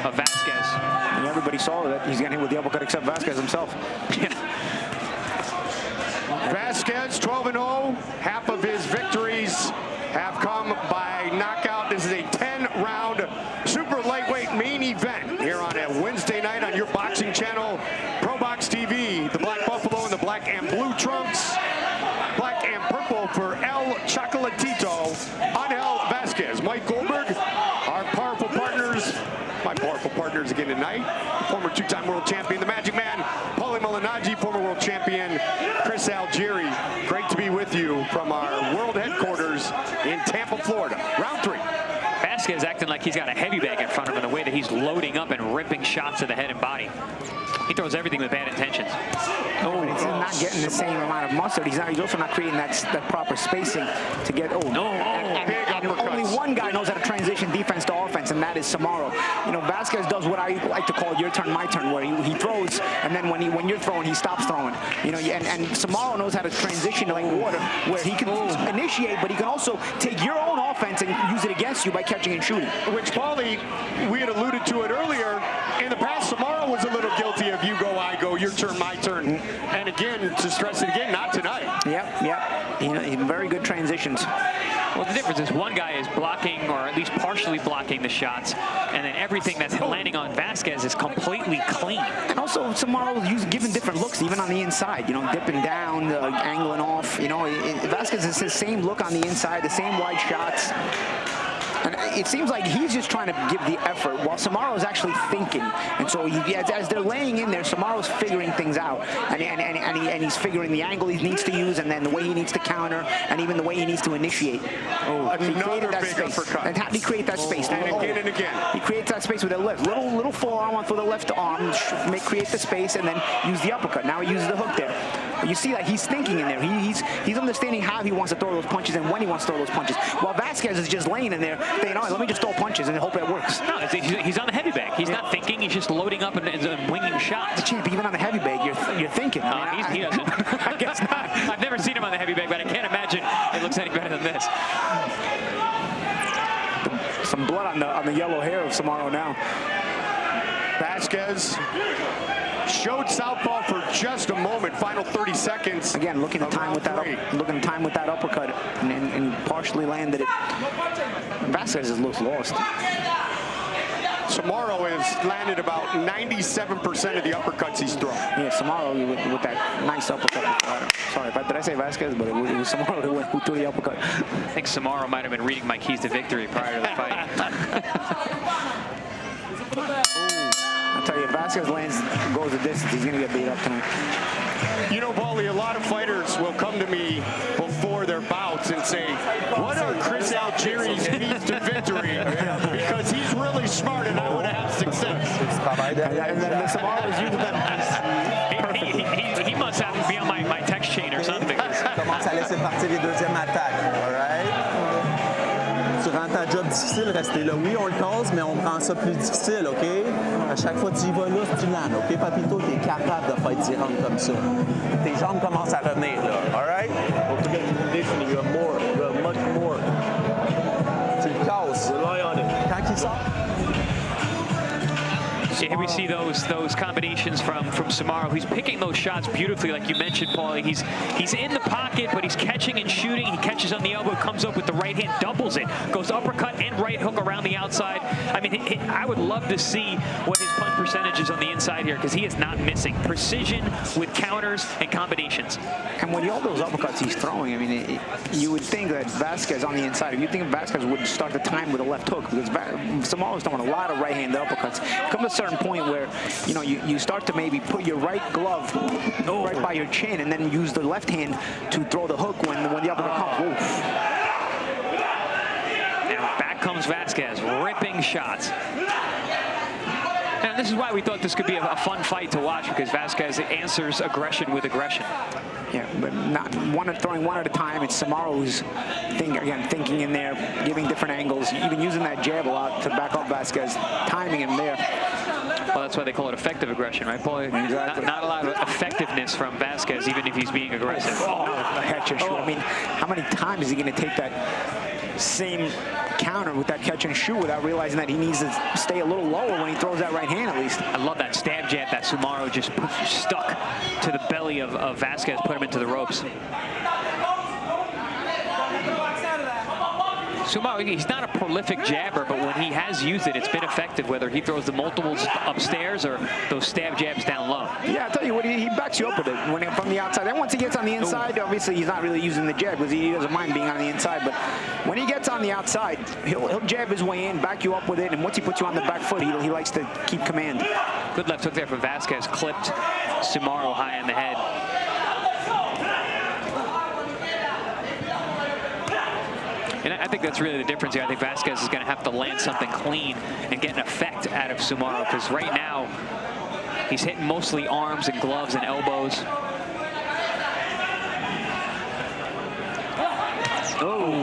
of Vazquez. And everybody saw that he's getting hit with the uppercut except Vazquez himself. Vazquez, 12-0. Half of his victories have come by knockout. This is a 10-round super lightweight main event here on Mike Goldberg, our powerful partners, my powerful partners again tonight, former two-time world champion, the Magic Man, Paulie Malignaggi, former world champion, Chris Algieri. Great to be with you from our world headquarters in Tampa, Florida. Round 3. Vazquez acting like he's got a heavy bag in front of him, the way that he's loading up and ripping shots to the head and body. He throws everything with bad intentions. Oh, he's not getting the same amount of mustard. He's also not creating that proper spacing to get. And only one guy knows how to transition defense to offense, and that is Soumaoro. You know, Vazquez does what I like to call your turn, my turn, where he throws, and then when you're throwing, he stops throwing. You know, and Soumaoro knows how to transition like water, where he can initiate, but he can also take your own offense and use it against you by catching and shooting. Which, Paulie, we had alluded to it earlier. In the past, Soumaoro was a little guilty of you go, I go, your turn, my turn. And again, to stress it again, not tonight. Yep. You know, very good transitions. Well, the difference is one guy is blocking, or at least partially blocking the shots, and then everything that's landing on Vazquez is completely clean. And also, Soumaoro giving different looks, even on the inside. You know, dipping down, angling off. You know, Vazquez is the same look on the inside, the same wide shots. And it seems like he's just trying to give the effort while Soumaoro is actually thinking. And so as they're laying in there, Soumaoro's figuring things out. And he's figuring the angle he needs to use, and then the way he needs to counter, and even the way he needs to initiate. Another big uppercut. And how did he create that space? And again and again. He creates that space with a left. Little forearm for the left arm, create the space, and then use the uppercut. Now he uses the hook there. You see that he's thinking in there. He's understanding how he wants to throw those punches and when he wants to throw those punches. While Vazquez is just laying in there thinking, all right, let me just throw punches and hope it works. No, he's on the heavy bag. He's not thinking. He's just loading up and winging shots. Champ, even on the heavy bag, you're thinking. He doesn't. I guess not. I've never seen him on the heavy bag, but I can't imagine it looks any better than this. Some blood on the yellow hair of Soumaoro now. Vazquez showed southpaw for just a moment. Final 30 seconds. Again, looking to time with that uppercut, and partially landed it. Vazquez just looks lost. Soumaoro has landed about 97% of the uppercuts he's thrown. Yeah, Soumaoro with that nice uppercut. Sorry, did I say Vazquez? But it was Soumaoro who threw the uppercut. I think Soumaoro might have been reading my keys to victory prior to the fight. I'll tell you, if Vazquez goes the distance, he's going to get beat up tonight. You know, Paulie, a lot of fighters will come to me before their bouts and say, what are Chris Algieri's keys to victory? Because he's really smart and I want to have success. And then Soumaoro's using He must have to be on my text chain or something. Commence à laisser partir les deuxièmes attaques, all right? Tu rends ta job difficile, rester là. Oui, on le cause, mais on rend ça plus difficile, OK? À chaque fois que tu y vas là, tu landes, OK? Papito, tu es capable de faire tes rounds comme ça. Tes jambes commencent à revenir, là, all right? Don't forget your conditioning, you have much more. Tu le casses, rely on it. Quand il sort... So here we see those combinations from Soumaoro. He's picking those shots beautifully, like you mentioned, Paulie. He's in the pocket, but he's catching and shooting. He catches on the elbow, comes up with the right hand, doubles it, goes uppercut and right hook around the outside. I mean, I would love to see what his punch percentage is on the inside here, because he is not missing. Precision with counters and combinations. And when all those uppercuts he's throwing, I mean, you would think that Vazquez on the inside, if you think Vazquez would start the time with a left hook, because Soumaoro's throwing a lot of right-handed uppercuts. Come to a certain point where, you know, you start to maybe put your right glove right by your chin and then use the left hand to throw the hook when the uppercut comes. Oof. And back comes Vazquez, ripping shots. And this is why we thought this could be a fun fight to watch, because Vazquez answers aggression with aggression. Yeah, but not throwing one at a time. It's Soumaoro who's thinking in there, giving different angles, even using that jab a lot to back up Vazquez, timing him there. Well, that's why they call it effective aggression, right, Paul? Exactly. Not a lot of effectiveness from Vazquez, even if he's being aggressive. Catch and shoot. I mean, how many times is he going to take that same counter with that catch and shoot without realizing that he needs to stay a little lower when he throws that right hand, at least? I love that stab jab that Soumaoro just stuck to the belly of Vazquez, put him into the ropes. Soumaoro, he's not a prolific jabber, but when he has used it, it's been effective, whether he throws the multiples upstairs or those stab jabs down low. Yeah, I tell you what, he backs you up with it from the outside. Then once he gets on the inside, obviously he's not really using the jab because he doesn't mind being on the inside. But when he gets on the outside, he'll jab his way in, back you up with it, and once he puts you on the back foot, he likes to keep command. Good left hook there from Vazquez, clipped Soumaoro high on the head. And I think that's really the difference here. I think Vazquez is going to have to land something clean and get an effect out of Soumaoro, because right now he's hitting mostly arms and gloves and elbows. Oh.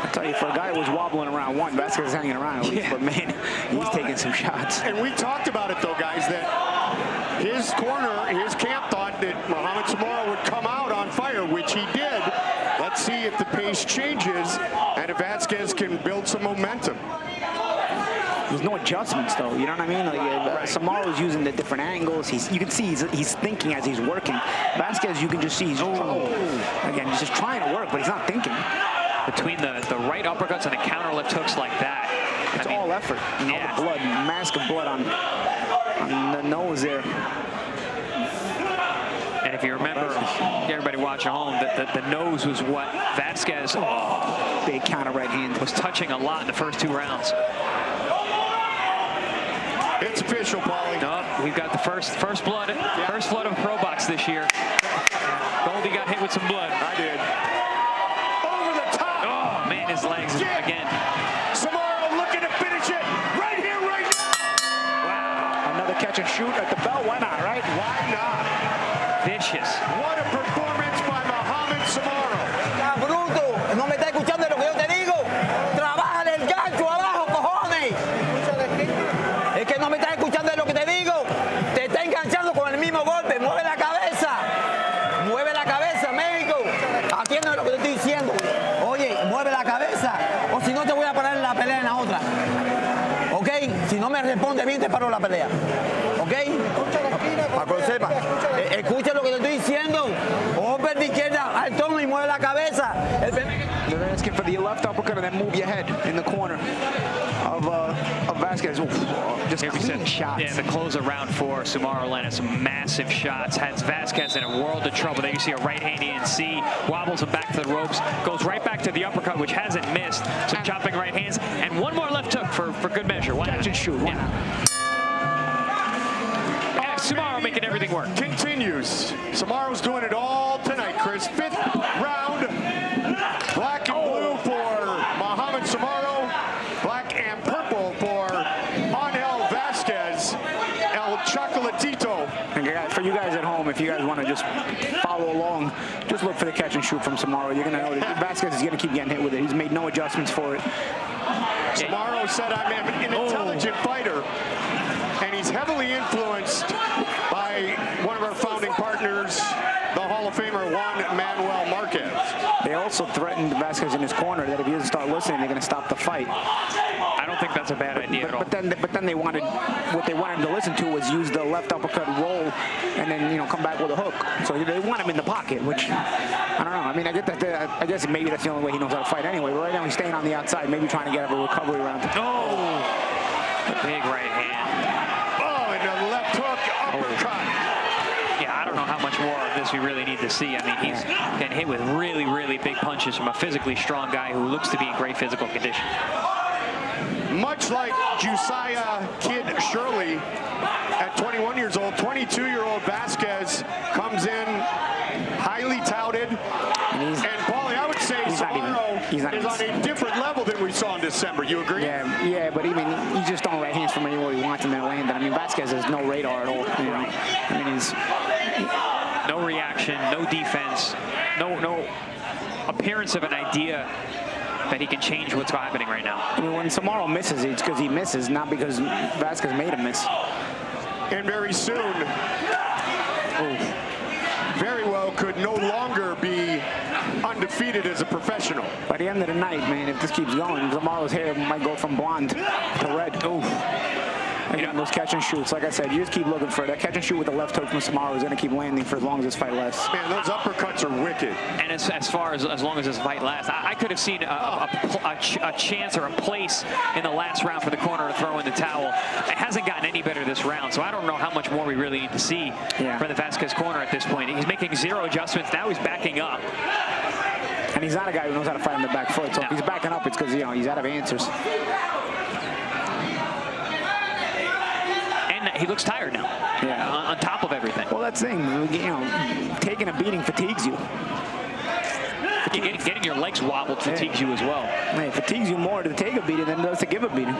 I tell you, for a guy who was wobbling around one, Vazquez is hanging around at least, but man, he's taking some shots. And we talked about it though, guys, that his corner, his camp thought that Mohamed Soumaoro would come out on fire, which he did. Let's see if the pace changes and if Vazquez can build some momentum. There's no adjustments, though. You know what I mean? Like, Soumaoro's using the different angles. You can see he's thinking as he's working. Vazquez, you can just see he's again, he's just trying to work, but he's not thinking. Between the right uppercuts and the counter left hooks like that, it's all effort. And all the blood, mask of blood on the nose there. And if you remember, everybody watching at home, that the nose was what Vazquez, big counter right hand, was touching a lot in the first 2 rounds. It's official, Paulie. No, we've got the first blood of ProBox this year. Goldie got hit with some blood. I did. Over the top. Oh man, his legs again. Soumaoro looking to finish it right here, right now. Wow. Another catch and shoot at the bell. Why not, right? Why not? Vicious. What a performance by Mohamed Soumaoro. ¡Ah, bruto! ¿No me está escuchando lo que yo te digo? ¡Trabaja el gancho abajo, cojones! Es que no me estás escuchando lo que te digo. Te está enganchando con el mismo golpe. Mueve la cabeza. Mueve la cabeza, México. Atiende lo que te estoy diciendo. Oye, mueve la cabeza. O si no, te voy a parar en la pelea en la otra. ¿Ok? Si no me responde bien, te paro la pelea. ¿Ok? Para que lo sepa. Escucha lo que te estoy diciendo. Open de izquierda al tono y mueve la cabeza. They're asking for the left uppercut and then move your head in the corner of Vazquez. Oof, just clean shots. Yeah, the close of round 4, Soumaoro landed some massive shots. Has Vazquez in a world of trouble. There you see a right hand ENC, wobbles him back to the ropes, goes right back to the uppercut, which hasn't missed. Some chopping right hands, and one more left hook for good measure. Why Catch and shoot. Why not? Soumaoro making everything work. Continues. Soumaoro's doing it all tonight, Chris. 5th round. Black and blue for Mohamed Soumaoro. Black and purple for Angel Vazquez. El Chocolatito. And for you guys at home, if you guys want to just follow along, just look for the catch and shoot from Soumaoro. You're going to know that Vazquez is going to keep getting hit with it. He's made no adjustments for it. Soumaoro said, I'm an intelligent fighter. And he's heavily influenced by one of our founding partners, the Hall of Famer Juan Manuel Marquez. They also threatened Vazquez in his corner that if he doesn't start listening, they're going to stop the fight. I don't think that's a bad idea at all. But then they wanted, what they wanted him to listen to was use the left uppercut roll and then, come back with a hook. So they want him in the pocket, which, I don't know. I mean, I get that. I guess maybe that's the only way he knows how to fight anyway. But right now he's staying on the outside, maybe trying to get a recovery round. Oh, big right hand. And a left hook, uppercut. Yeah, I don't know how much more of this we really need to see. I mean, he's getting hit with really, really big punches from a physically strong guy who looks to be in great physical condition. Much like Josiah Kid Shirley at 21 years old, 22-year-old Vazquez comes in highly touted. And Paulie, I would say Soumaoro is on a different level than we saw in December. You agree? Yeah, but even he's just throwing right hands from anywhere he wants and then landing. I mean, Vazquez has no radar at all. I mean, he's no reaction, no defense, no appearance of an idea that he can change what's happening right now. I mean, when Soumaoro misses, it's because he misses, not because Vazquez made him miss. And very soon, very well could no longer be undefeated as a professional. By the end of the night, man, if this keeps going, Soumaoro's hair might go from blonde to red. Again, those catch and shoots, like I said, you just keep looking for it. That catch and shoot with the left hook from Soumaoro is going to keep landing for as long as this fight lasts. Man, those uppercuts are wicked. And as far as long as this fight lasts, I could have seen a chance or a place in the last round for the corner to throw in the towel. It hasn't gotten any better this round, so I don't know how much more we really need to see for the Vazquez corner at this point. He's making 0 adjustments. Now he's backing up. And he's not a guy who knows how to fight on the back foot, so if he's backing up, it's because, you know, he's out of answers. And he looks tired now. Yeah. On top of everything. Well, that's the thing. You know, taking a beating fatigues you. Getting your legs wobbled fatigues you as well. Man, it fatigues you more to take a beating than it does to give a beating.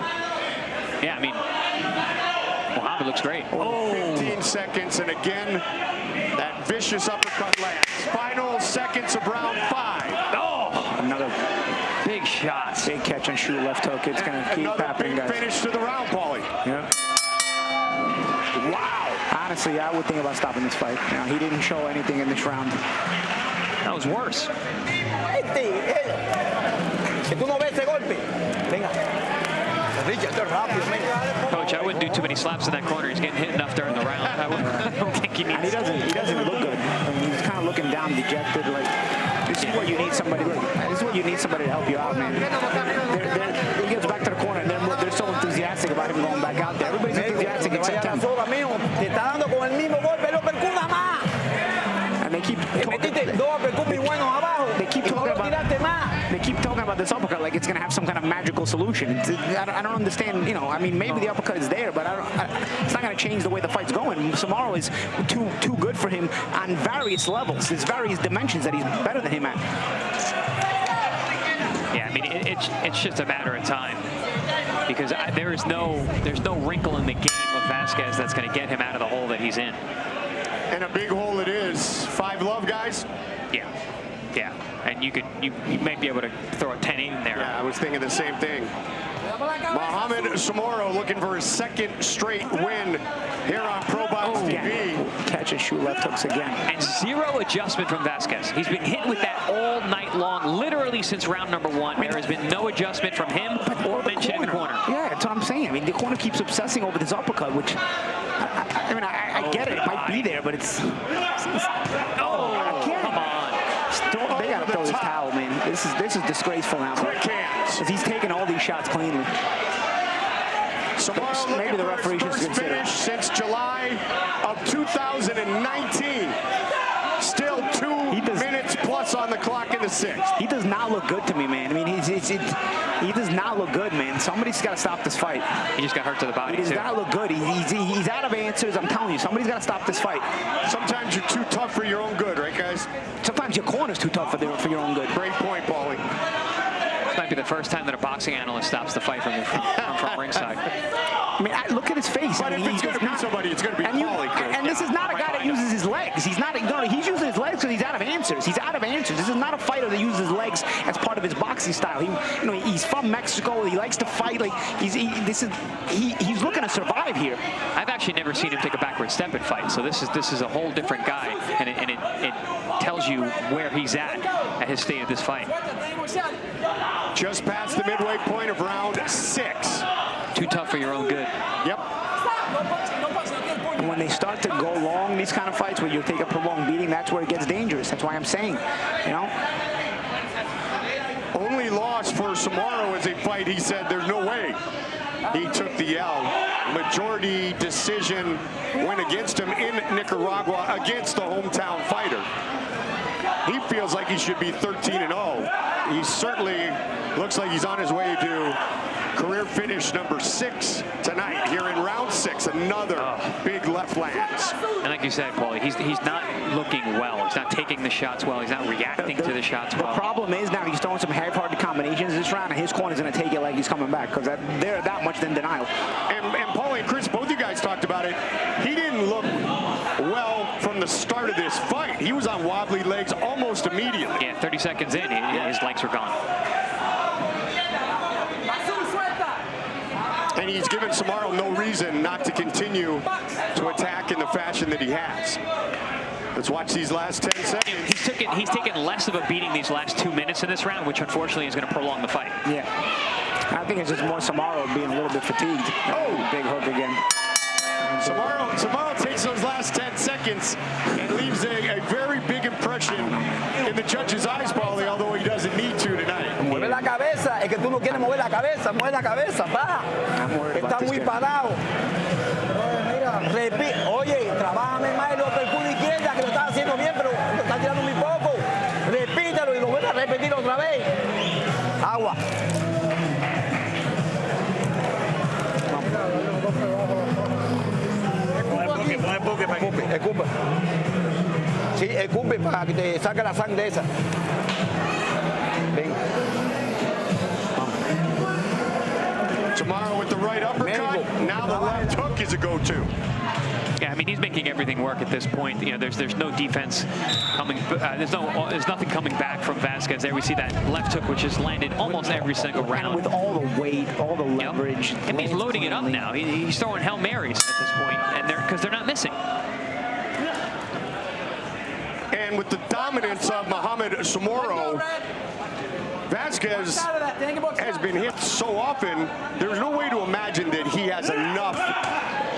Yeah, I mean, Mohamed looks great. 15 seconds, and again, that vicious uppercut lands. Final seconds of round 5. Oh, another big shot. Big catch and shoot left hook. It's going to keep happening, guys. Another big finish to the round, Paulie. Yeah. Wow. Honestly, I would think about stopping this fight. You know, he didn't show anything in this round. That was worse. Coach, I wouldn't do too many slaps in that corner. He's getting hit enough during the round. I don't think he needs. And he doesn't look good. I mean, he's kind of looking down, dejected. Like, this is what you need somebody. This is what you need somebody to help you out, man. He gets back to the corner, and they're so enthusiastic about him going back out there. Everybody's enthusiastic except him. And they keep talking about this uppercut like it's going to have some kind of magical solution. I don't understand, you know, I mean, maybe the uppercut is there, but it's not going to change the way the fight's going. Soumaoro is too good for him on various levels. There's various dimensions that he's better than him at. Yeah, I mean, it's just a matter of time. Because there's no wrinkle in the game of Vazquez that's going to get him out of the hole that he's in. And a big hole it is. 5 love, guys? Yeah. Yeah. And you might be able to throw a 10-8 in there. Yeah, I was thinking the same thing. Mohamed Soumaoro looking for his 2nd straight win here on ProBox TV. Catch and shoot left hooks again. And 0 adjustment from Vazquez. He's been hit with that all night long, literally since round number 1. There has been no adjustment from him or mention in the corner. Yeah, that's what I'm saying. I mean, the corner keeps obsessing over this uppercut, which, I get it. It might be there, but it's come on. They got to throw this towel, man. This is disgraceful now. Quick hands. Because he's taking all these shots cleanly. Soumaoro maybe the referee should consider finish since July of 2019. Still 2 minutes plus on the clock in the 6th. He does not look good to me, man. I mean, he does not look good, man. Somebody's got to stop this fight. He just got hurt to the body, He does not look good. He's out of answers. I'm telling you, somebody's got to stop this fight. Sometimes you're too tough for your own good, right, guys? Sometimes your corner's too tough for your own good. Great point, Paulie. This might be the first time that a boxing analyst stops the fight from ringside. I mean, look at his face. But if it's going to be somebody, it's going to be Paulie. And this is not a guy that uses his legs. He's using his legs because he's out of answers. He's out of answers. This is not a fighter that uses his legs as part of his boxing style. He's from Mexico. He likes to fight. Like he's looking to survive here. I've actually never seen him take a backward step in fight. So this is a whole different guy, and it tells you where he's at his state of this fight. Just past the midway point of round 6. Too tough for your own good. Yep. And when they start to go long, these kind of fights where you take a prolonged beating, that's where it gets dangerous. That's why I'm saying, Only loss for Soumaoro is a fight he said there's no way he took the L. Majority decision went against him in Nicaragua against the hometown fighter. He feels like he should be 13-0. He certainly looks like he's on his way to career finish number 6 tonight here in round 6. Another big left lands. And like you said, Paulie, he's not looking well. He's not taking the shots well. He's not reacting to the shots well. The problem is now he's throwing some half-hearted combinations this round, and his corner's going to take it like he's coming back because they're that much in denial. And Paulie and Chris, both you guys talked about it. He didn't look well from the start of this fight. He was on wobbly legs almost immediately. Yeah, 30 seconds in, his legs were gone. And he's given Soumaoro no reason not to continue to attack in the fashion that he has. Let's watch these last 10 seconds. He's taken less of a beating these last 2 minutes in this round, which unfortunately is going to prolong the fight. Yeah. I think it's just more Soumaoro being a little bit fatigued. Oh, big hook again. Soumaoro takes those last 10 seconds and leaves a very big impression in the judge's eyes, Paulie, although he doesn't need to tonight. Mueve la cabeza, es que tú no quieres mover la cabeza, mueve la cabeza, baja. Está muy parado. Oye, trabájame más el uppercut de izquierda, que lo estás haciendo bien, pero lo estás tirando muy poco. Repítelo y lo vuelve a repetir otra vez. Agua. Escupe. Sí, escupe para que te saque la sangre esa. Ven. Tomorrow with the right uppercut. Now the left hook is a go-to. Yeah, I mean, he's making everything work at this point. You know, there's no defense coming. There's nothing coming back from Vazquez. There we see that left hook, which has landed almost every single round. And with all the weight, all the leverage. Yep. And he's loading it up now. He's throwing Hail Marys at this point, and because they're not missing. And with the dominance of Mohamed Soumaoro, Vazquez has been hit so often, there's no way to imagine that he has enough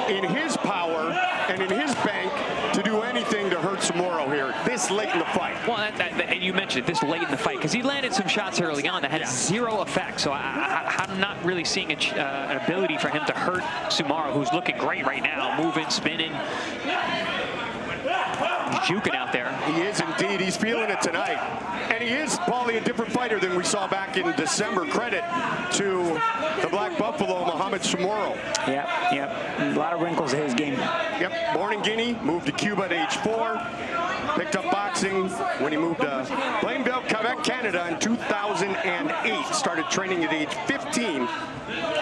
in his power and in his bank to do anything to hurt Soumaoro here this late in the fight. Well, and you mentioned it, this late in the fight, because he landed some shots early on that had zero effect. So I'm not really seeing an ability for him to hurt Soumaoro, who's looking great right now, moving, spinning. He's juking out there. He is indeed. He's feeling it tonight. And he is probably a different fighter than we saw back in December. Credit to the Black Buffalo, Mohamed Soumaoro. Yep. A lot of wrinkles in his game. Yep. Born in Guinea, moved to Cuba at age 4. Picked up boxing when he moved to Plainville, Quebec, Canada in 2008. Started training at age 15.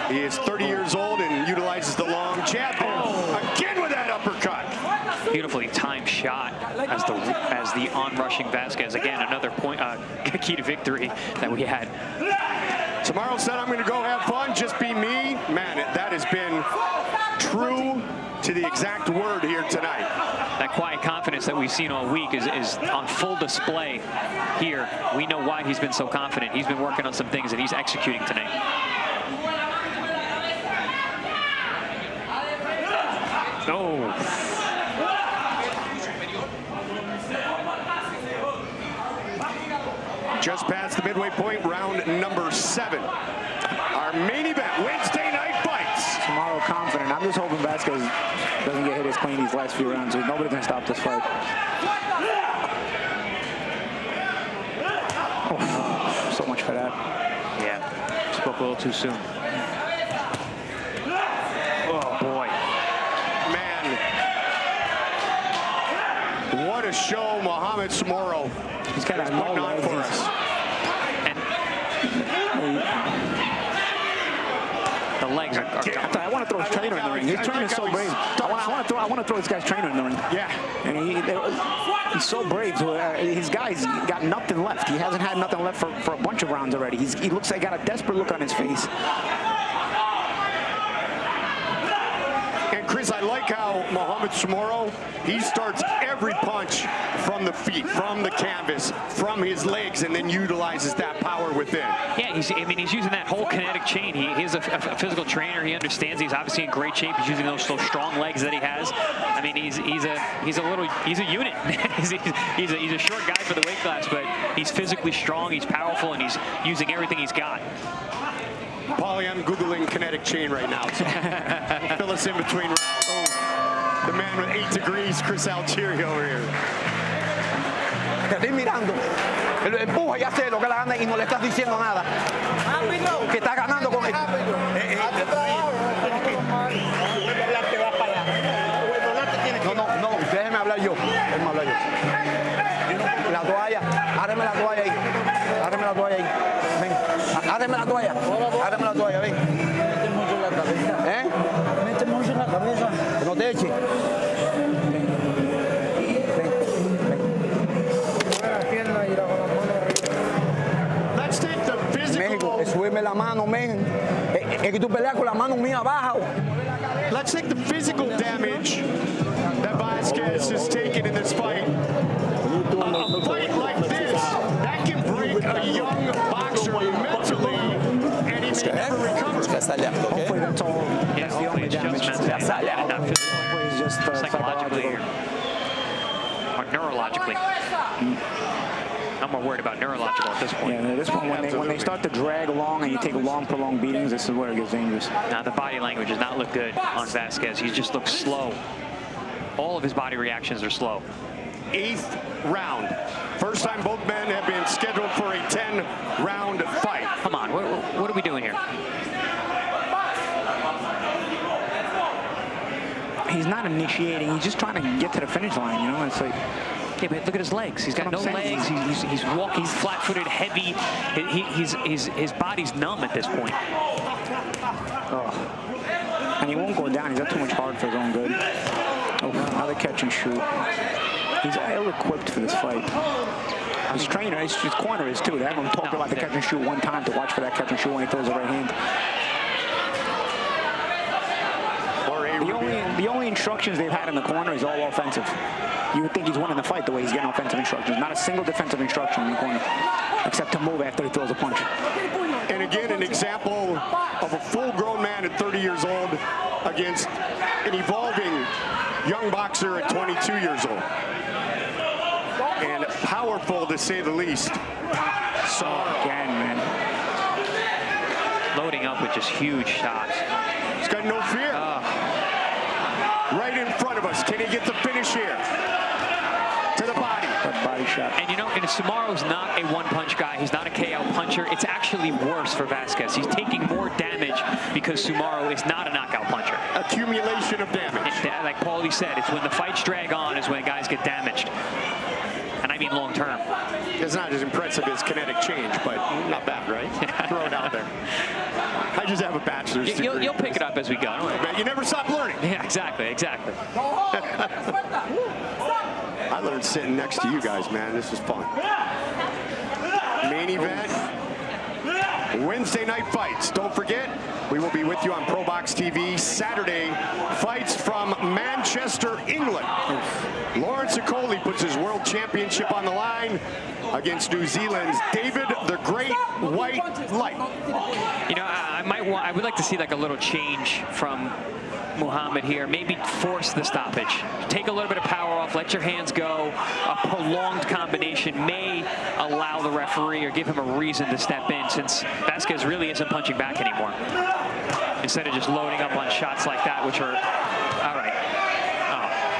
He is 30 years old and utilizes the long jab. Again with that uppercut. Beautifully timed shot as the onrushing Vazquez. Again, another point, key to victory that we had. Soumaoro said, I'm going to go have fun, just be me. Man, that has been true to the exact word here tonight. That quiet confidence that we've seen all week is on full display here. We know why he's been so confident. He's been working on some things that he's executing tonight. Oh. Just past the midway point, round number 7. Our main event, Wednesday night fights. Soumaoro confident. I'm just hoping Vazquez doesn't get hit as clean these last few rounds. Nobody's going to stop this fight. Oh, so much for that. Yeah, spoke a little too soon. Oh, boy. Man, what a show Mohamed Soumaoro He's got putting on for us. The legs are I want to throw his trainer in the ring. His trainer's so brave. I want to throw this guy's trainer in the ring. Yeah. And he's so brave. His guy's got nothing left. He hasn't had nothing left for a bunch of rounds already. He looks like got a desperate look on his face. And Chris, I like how Mohamed Soumaoro, he starts every punch from the feet, from the canvas, from his legs, and then utilizes that power within. Yeah, he's using that whole kinetic chain. He's a physical trainer. He understands. He's obviously in great shape. He's using those strong legs that he has. I mean, he's a unit. he's a short guy for the weight class, but he's physically strong. He's powerful, and he's using everything he's got. Paulie, I'm Googling kinetic chain right now, so fill us in between rounds. Oh, the man with 8 degrees, Chris Altieri over here. Te estoy mirando. Lo empuja y hace lo que la gana y no le estás diciendo nada. Que está ganando con esto. No, déjeme hablar yo. La toalla, árreme la toalla ahí. Árreme la toalla ahí. Ven. Árreme la toalla. Árreme la toalla, ven. Mete mucho en la cabeza. Que no te eche. Let's take the physical. México, súbeme la mano, men. Es que tú peleas con la mano mía abajo. Let's take the physical damage that Vazquez has taken in this fight. A fight like this, that can break a young boxer mentally, and he Je reste alerte, OK? Hopefully that's all. That's the only damage. Reste alerte. Not physical. Hopefully it's just Psychologically or neurologically. I'm more worried about neurological at this point. Yeah, this one, when they start to drag along and you take long, prolonged beatings, this is where it gets dangerous. Now, the body language does not look good on Vazquez. He just looks slow. All of his body reactions are slow. 8th round. First time both men have been scheduled for a 10-round fight. Come on, what are we doing here? He's not initiating. He's just trying to get to the finish line, you know? It's like... Yeah, but look at his legs. He's got no legs. He's walking. He's flat-footed, heavy. His body's numb at this point. Oh. And he won't go down. He's got too much heart for his own good. Oh, another catch and shoot. He's ill-equipped for this fight. His trainer, his corner is too. They haven't talked about the catch and shoot one time to watch for that catch and shoot when he throws the right hand. The only instructions they've had in the corner is all offensive. You would think he's winning the fight the way he's getting offensive instructions. Not a single defensive instruction in the corner, except to move after he throws a punch. And again, an example of a full-grown man at 30 years old against an evolving young boxer at 22 years old. And powerful, to say the least. So again, man. Loading up with just huge shots. He's got no fear. Right in front of us. Can he get the finish here? To the body. That body shot. And you know, Soumaoro's not a one-punch guy. He's not a KO puncher. It's actually worse for Vazquez. He's taking more damage because Soumaoro is not a knockout puncher. Accumulation of damage. And like Paulie said, it's when the fights drag on is when guys get damaged. And I mean long-term. It's not as impressive as kinetic change, but not bad, right? Throw it out there. I just have a bachelor's degree. You'll pick it up as we go. You never stop learning. Yeah, exactly. I learned sitting next to you guys, man. This is fun. Main event. Wednesday night fights. Don't forget, we will be with you on ProBox TV Saturday. Fights from Manchester, England. Lawrence Okoli puts his world championship on the line against New Zealand's David the Great White Light. You know, I would like to see like a little change from Mohamed here. Maybe force the stoppage. Take a little bit of power off, let your hands go. A prolonged combination may allow the referee or give him a reason to step in, since Vazquez really isn't punching back anymore. Instead of just loading up on shots like that, which are, all right.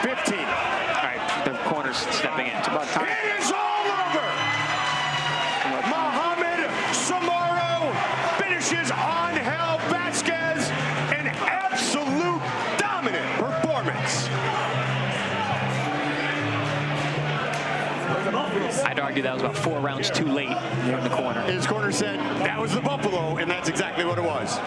15. All right, the corner's stepping in. It's about time. It is all over. Mohamed Soumaoro finishes on hell Vazquez. An absolute dominant performance. I'd argue that was about 4 rounds too late in the corner. His corner said that was the Buffalo, and that's exactly what it was.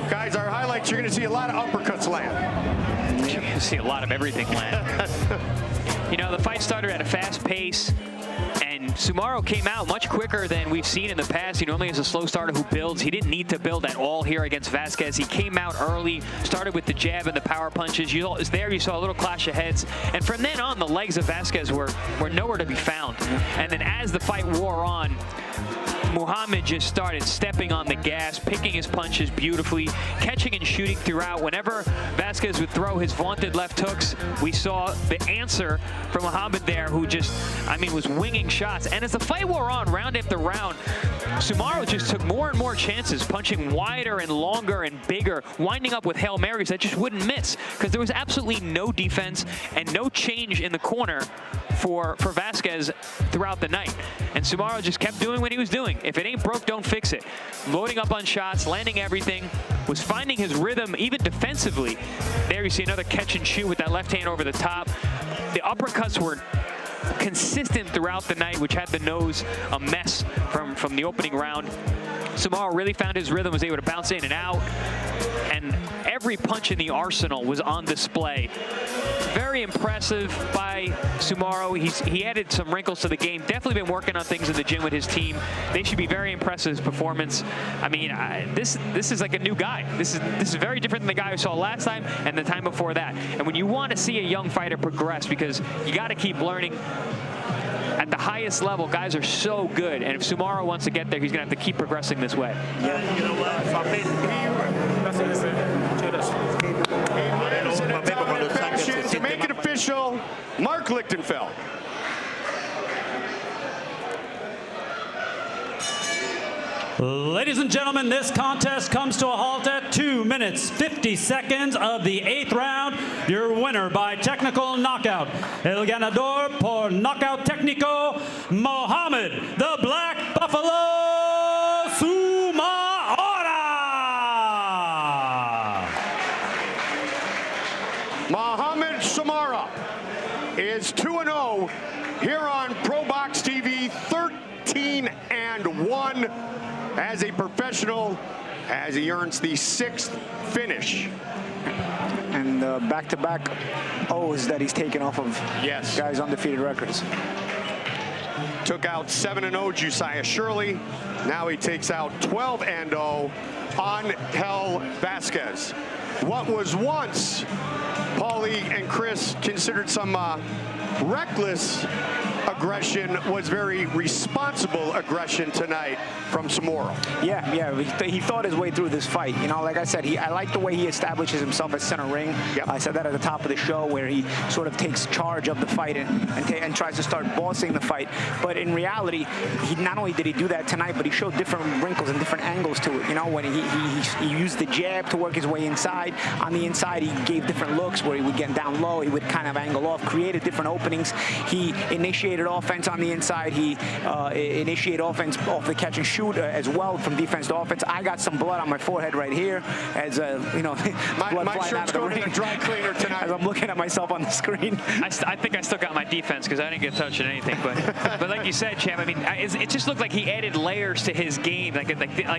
Guys, our highlights, you're going to see a lot of uppercuts land. You're going to see a lot of everything land. You know, the fight started at a fast pace, and Soumaoro came out much quicker than we've seen in the past. He normally is a slow starter who builds. He didn't need to build at all here against Vazquez. He came out early, started with the jab and the power punches. You saw a little clash of heads, and from then on, the legs of Vazquez were nowhere to be found. And then as the fight wore on, Mohamed just started stepping on the gas, picking his punches beautifully, catching and shooting throughout. Whenever Vazquez would throw his vaunted left hooks, we saw the answer from Mohamed there, who just, I mean, was winging shots. And as the fight wore on, round after round, Soumaoro just took more and more chances, punching wider and longer and bigger, winding up with Hail Marys that just wouldn't miss because there was absolutely no defense and no change in the corner for Vazquez throughout the night. And Soumaoro just kept doing what he was doing. If it ain't broke, don't fix it. Loading up on shots, landing everything, was finding his rhythm even defensively. There you see another catch and shoot with that left hand over the top. The uppercuts were consistent throughout the night, which had the nose a mess from the opening round. Soumaoro really found his rhythm, was able to bounce in and out, and every punch in the arsenal was on display. Very impressive by Soumaoro. He added some wrinkles to the game. Definitely been working on things in the gym with his team. They should be very impressed with his performance. I mean, this is like a new guy. This is very different than the guy we saw last time and the time before that. And when you want to see a young fighter progress, because you got to keep learning. At the highest level, guys are so good, and if Soumaoro wants to get there, he's going to have to keep progressing this way. To make it official, Mark Lichtenfeld. Ladies and gentlemen, this contest comes to a halt at 2 minutes, 50 seconds of the 8th round. Your winner by technical knockout, el ganador por knockout técnico, Mohamed, the Black Buffalo Soumaoro. Mohamed Soumaoro is 2-0 here on ProBox TV, 13-1 as a professional, as he earns the 6th finish. And back-to-back O's that he's taken off of guys' undefeated records. Took out 7-0 Josiah Shirley. Now he takes out 12-0 Angel Vazquez. What was once, Paulie and Chris, considered some reckless aggression was very responsible aggression tonight from Soumaoro. Yeah, he thought his way through this fight. You know, like I said, I like the way he establishes himself at center ring. Yep. I said that at the top of the show, where he sort of takes charge of the fight and tries to start bossing the fight. But in reality, he not only did he do that tonight, but he showed different wrinkles and different angles to it. You know, when he used the jab to work his way inside. On the inside, he gave different looks where he would get down low, he would kind of angle off, created different openings. He initiated offense on the inside. He initiated offense off the catch and shoot as well, from defense to offense. I got some blood on my forehead right here, as you know, blood my flying out shirt's of the going ring. to the dry cleaner tonight. As I'm looking at myself on the screen. I think I still got my defense because I didn't get touched on anything. But like you said, Champ, I mean, it just looked like he added layers to his game, like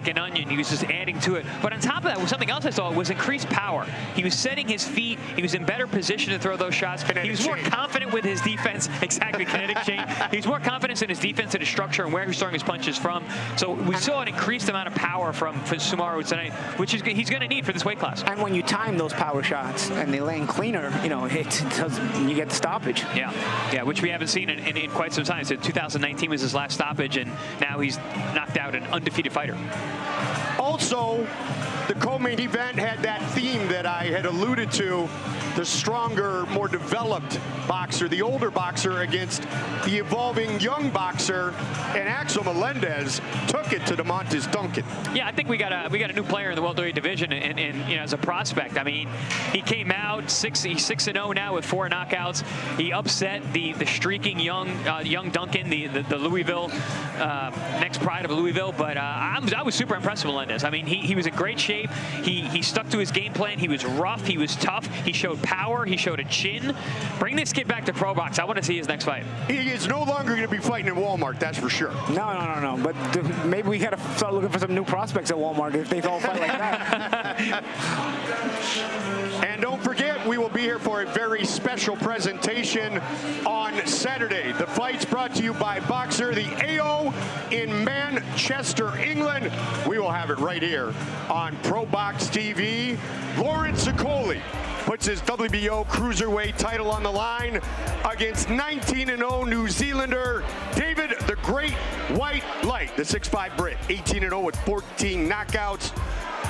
an onion. He was just adding to it. But on top of that, something else I saw was increased power. He was setting his feet. He was in better position to throw those shots. He was more confident with his defense. Exactly, kinetic chain. He was more confident in his defense and his structure and where he was throwing his punches from. So we saw an increased amount of power from Soumaoro tonight, which he's going to need for this weight class. And when you time those power shots and they land cleaner, you know, you get the stoppage. Yeah, which we haven't seen in quite some time. So 2019 was his last stoppage, and now he's knocked out an undefeated fighter. Also, the co-main event had that theme that I had alluded to, the stronger, more developed boxer, the older boxer against the evolving young boxer, and Axel Melendez took it to Demontaze Duncan. Yeah, I think we got a new player in the welterweight division, and you know, as a prospect. I mean, he came out he's 6-0 now with 4 knockouts. He upset the streaking young Duncan, the Louisville next pride of Louisville. But I was super impressed with Melendez. I mean, he was in great shape. He stuck to his game plan. He was rough. He was tough. He showed power. He showed a chin. Bring this kid back to ProBox. I want to see his next fight. He is no longer going to be fighting in Walmart, that's for sure. No. But maybe we got to start looking for some new prospects at Walmart if they all fight like that. And don't forget, we will be here for a very special presentation on Saturday. The fight's brought to you by Boxer, the AO in Manchester, England. We will have it right here on ProBox TV. Lawrence Sicoli puts his WBO cruiserweight title on the line against 19-0 New Zealander David the Great White Light, the 6'5" Brit, 18-0 with 14 knockouts.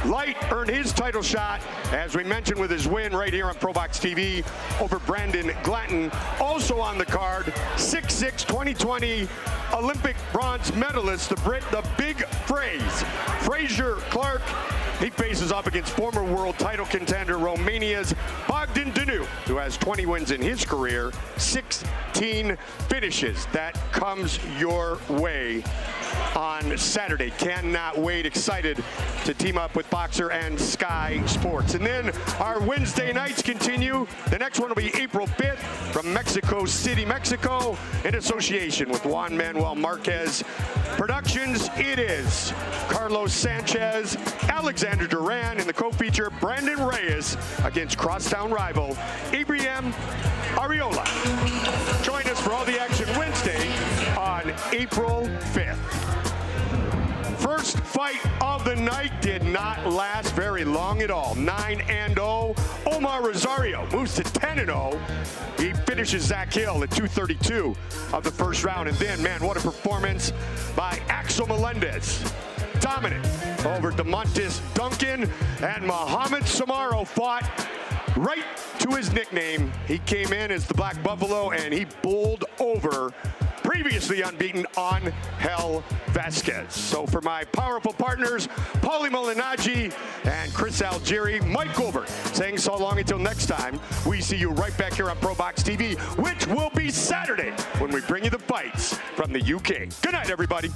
Light earned his title shot, as we mentioned, with his win right here on ProBox TV over Brandon Glanton. Also on the card, 6'6", 2020 Olympic bronze medalist, the Brit, the Big Fraser Clark. He faces off against former world title contender Romania's Bogdan Dinu, who has 20 wins in his career, 16 finishes. That comes your way on Saturday. Cannot wait. Excited to team up with Boxer and Sky Sports. And then our Wednesday nights continue. The next one will be April 5th from Mexico City, Mexico, in association with Juan Manuel Marquez Productions. It is Carlos Sanchez, Alexander Duran, and the co-feature Brandon Reyes against crosstown rival Ibrahim Ariola. Join us for all the action Wednesday on April 5th. First fight of the night did not last very long at all. 9-0. Omar Rosario moves to 10-0. He finishes Zach Hill at 2:32 of the first round. And then, man, what a performance by Axel Melendez. Dominant over Demontaze, Duncan, and Mohamed Soumaoro fought right to his nickname. He came in as the Black Buffalo, and he bowled over previously unbeaten Angel Vazquez. So for my powerful partners, Paulie Molinaggi and Chris Algieri, Mike Goldberg, saying so long until next time. We see you right back here on ProBox TV, which will be Saturday when we bring you the fights from the UK. Good night, everybody.